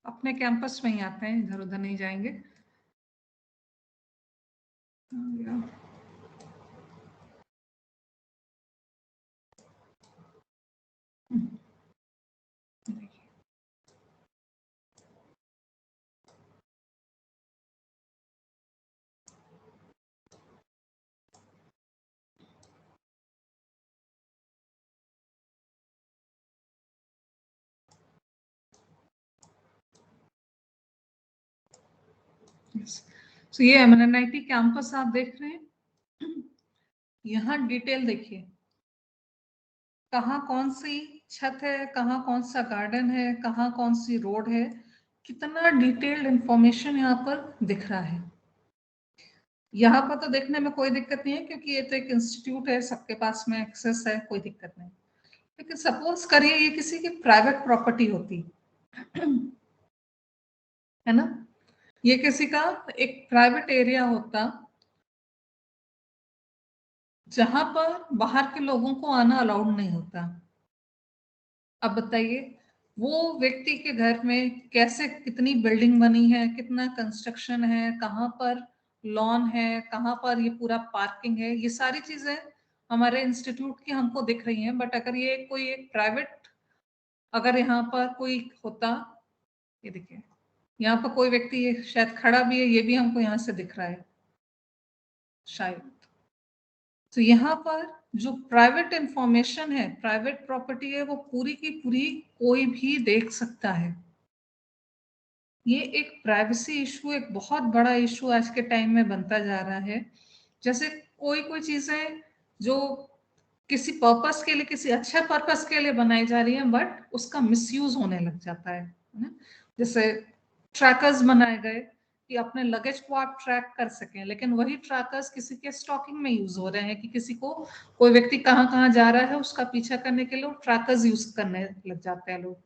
अपने कैंपस में ही आते हैं, इधर उधर नहीं जाएंगे. So, ये MNIT कैंपस आप देख रहे हैं. यहाँ डिटेल देखिए, कहाँ कौन सी छत है, कहाँ कौन सा गार्डन है, कहाँ कौन सी रोड है, कितना डिटेल्ड इंफॉर्मेशन यहाँ पर दिख रहा है. यहाँ पर तो देखने में कोई दिक्कत नहीं है क्योंकि ये तो एक इंस्टीट्यूट है, सबके पास में एक्सेस है, कोई दिक्कत नहीं। लेकिन सपोज करिए ये किसी की प्राइवेट प्रॉपर्टी होती है ना, ये किसी का एक प्राइवेट एरिया होता जहां पर बाहर के लोगों को आना अलाउड नहीं होता। अब बताइए वो व्यक्ति के घर में कैसे, कितनी बिल्डिंग बनी है, कितना कंस्ट्रक्शन है, कहाँ पर लॉन है, कहाँ पर ये पूरा पार्किंग है, ये सारी चीजें हमारे इंस्टीट्यूट की हमको दिख रही हैं। बट अगर ये कोई एक प्राइवेट, अगर यहाँ पर कोई होता, ये देखिए यहाँ पर कोई व्यक्ति ये शायद खड़ा भी है, ये भी हमको यहाँ से दिख रहा है शायद। तो यहाँ पर जो प्राइवेट इंफॉर्मेशन है, प्राइवेट प्रॉपर्टी है, वो पूरी की पूरी कोई भी देख सकता है। ये एक प्राइवेसी इशू, एक बहुत बड़ा इशू आज के टाइम में बनता जा रहा है। जैसे कोई चीजें जो किसी पर्पस के लिए, किसी अच्छे पर्पस के लिए बनाई जा रही है, बट उसका मिसयूज होने लग जाता है ना? जैसे ट्रैकर्स बनाए गए कि अपने लगेज को आप ट्रैक कर सकें, लेकिन वही ट्रैकर्स किसी के स्टॉकिंग में यूज हो रहे हैं कि किसी को, कोई व्यक्ति कहाँ कहाँ जा रहा है उसका पीछा करने के लिए ट्रैकर्स यूज करने लग जाते हैं लोग।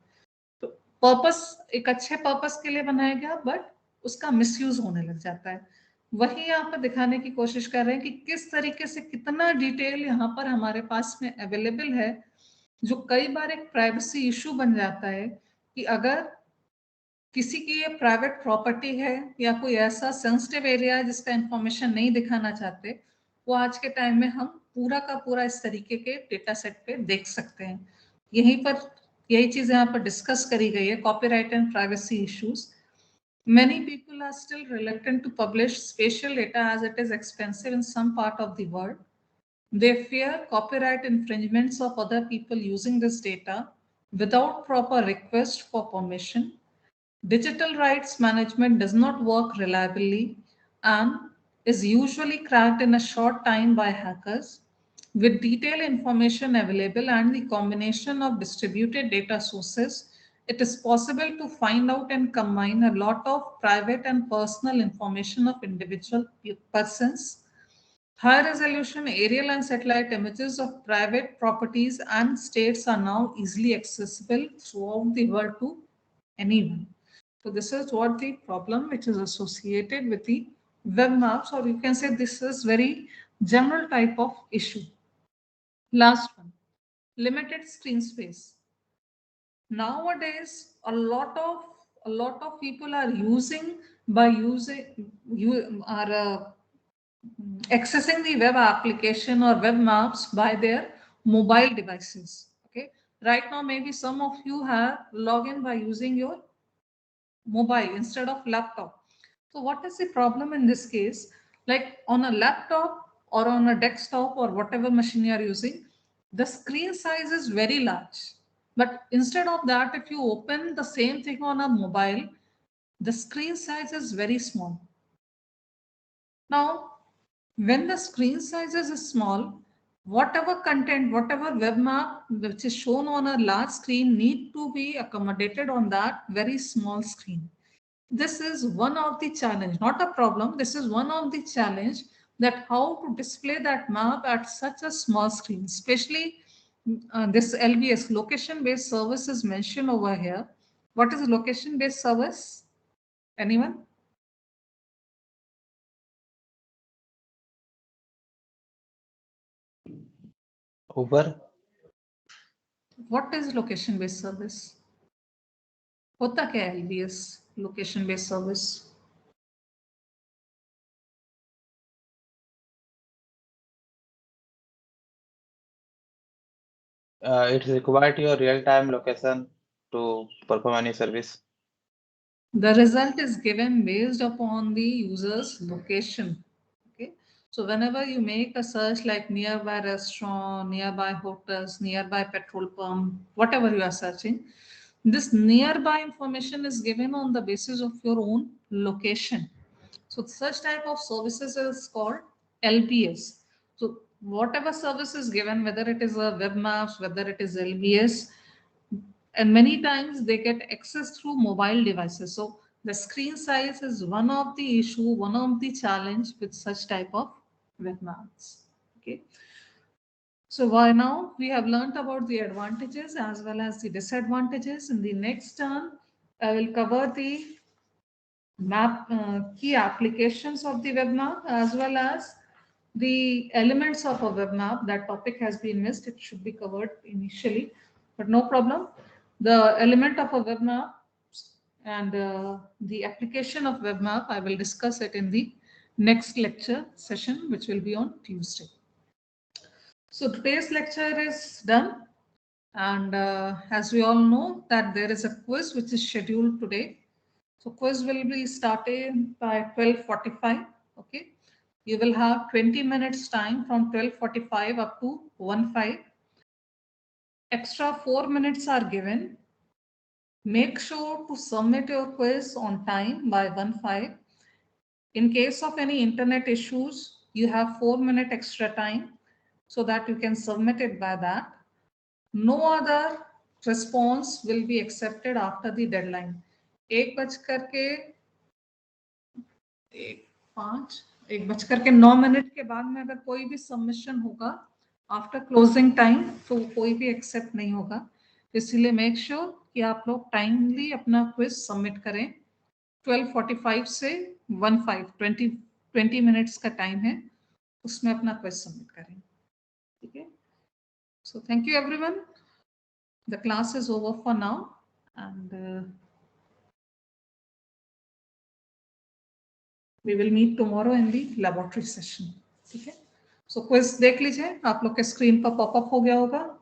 तो पर्पस एक अच्छे पर्पस के लिए बनाया गया, बट उसका मिसयूज होने लग जाता है। वही यहाँ पर दिखाने की कोशिश कर रहे हैं कि किस तरीके से कितना डिटेल यहाँ पर हमारे पास में अवेलेबल है, जो कई बार एक प्राइवेसी इशू बन जाता है कि अगर किसी की ये प्राइवेट प्रॉपर्टी है या कोई ऐसा सेंसिटिव एरिया है जिसका इंफॉर्मेशन नहीं दिखाना चाहते, वो आज के टाइम में हम पूरा का पूरा इस तरीके के डेटा सेट पे देख सकते हैं। यहीं पर यही चीज यहाँ पर डिस्कस करी गई है, copyright and privacy issues. Many people are still reluctant to publish spatial data as it is expensive in some part of the world. They fear copyright infringements of other people using this data without proper request for permission. Digital rights management does not work reliably and is usually cracked in a short time by hackers. With detailed information available and the combination of distributed data sources, it is possible to find out and combine a lot of private and personal information of individual persons. High resolution aerial and satellite images of private properties and states are now easily accessible throughout the world to anyone. So this is what the problem which is associated with the web maps, or you can say this is very general type of issue. Last one, limited screen space. Nowadays, a lot of people are accessing the web application or web maps by their mobile devices. Okay, right now maybe some of you have login by using your mobile instead of laptop. So what is the problem in this case? Like on a laptop or on a desktop or whatever machine you are using, the screen size is very large. But instead of that, if you open the same thing on a mobile, the screen size is very small. Now, when the screen size is small, whatever content, whatever web map which is shown on a large screen need to be accommodated on that very small screen. This is one of the challenge, not a problem. This is one of the challenge, that how to display that map at such a small screen, especially this LBS, location-based service, is mentioned over here. What is location-based service? Anyone? Uber. What is location-based service? होता क्या है LBS, location-based service? It required your real-time location to perform any service. The result is given based upon the user's location. Okay, so whenever you make a search like nearby restaurant, nearby hotels, nearby petrol pump, whatever you are searching, this nearby information is given on the basis of your own location. So such type of services is called LBS. So whatever service is given, whether it is a web maps, whether it is LBS, and many times they get access through mobile devices. So The screen size is one of the issue, one of the challenge with such type of webinars. Okay. So by now we have learnt about the advantages as well as the disadvantages. In the next turn, I will cover the key applications of the web map as well as the elements of a web map. That topic has been missed. It should be covered initially, but no problem. The element of a web map and the application of web map, I will discuss it in the next lecture session, which will be on Tuesday. So today's lecture is done. And as we all know that there is a quiz which is scheduled today. So quiz will be starting by 12:45. Okay. You will have 20 minutes time from 12:45 up to 1:05. Extra 4 minutes are given. Make sure to submit your quiz on time by 1:05. In case of any internet issues, you have 4 minutes extra time so that you can submit it by that. No other response will be accepted after the deadline. 1:09 के बाद में अगर कोई भी submission होगा after closing time तो कोई भी एक्सेप्ट नहीं होगा. इसीलिए मेक श्योर कि आप लोग टाइमली अपना क्विज सबमिट करें. 12:45 से 1:05 20 मिनट्स का टाइम है, उसमें अपना क्विज सबमिट करें. ठीक है. So thank you everyone. The class is over for now and we will meet tomorrow in the laboratory session. ठीक है. So quiz देख लीजिए, आप लोग के स्क्रीन पर पॉपअप हो गया होगा.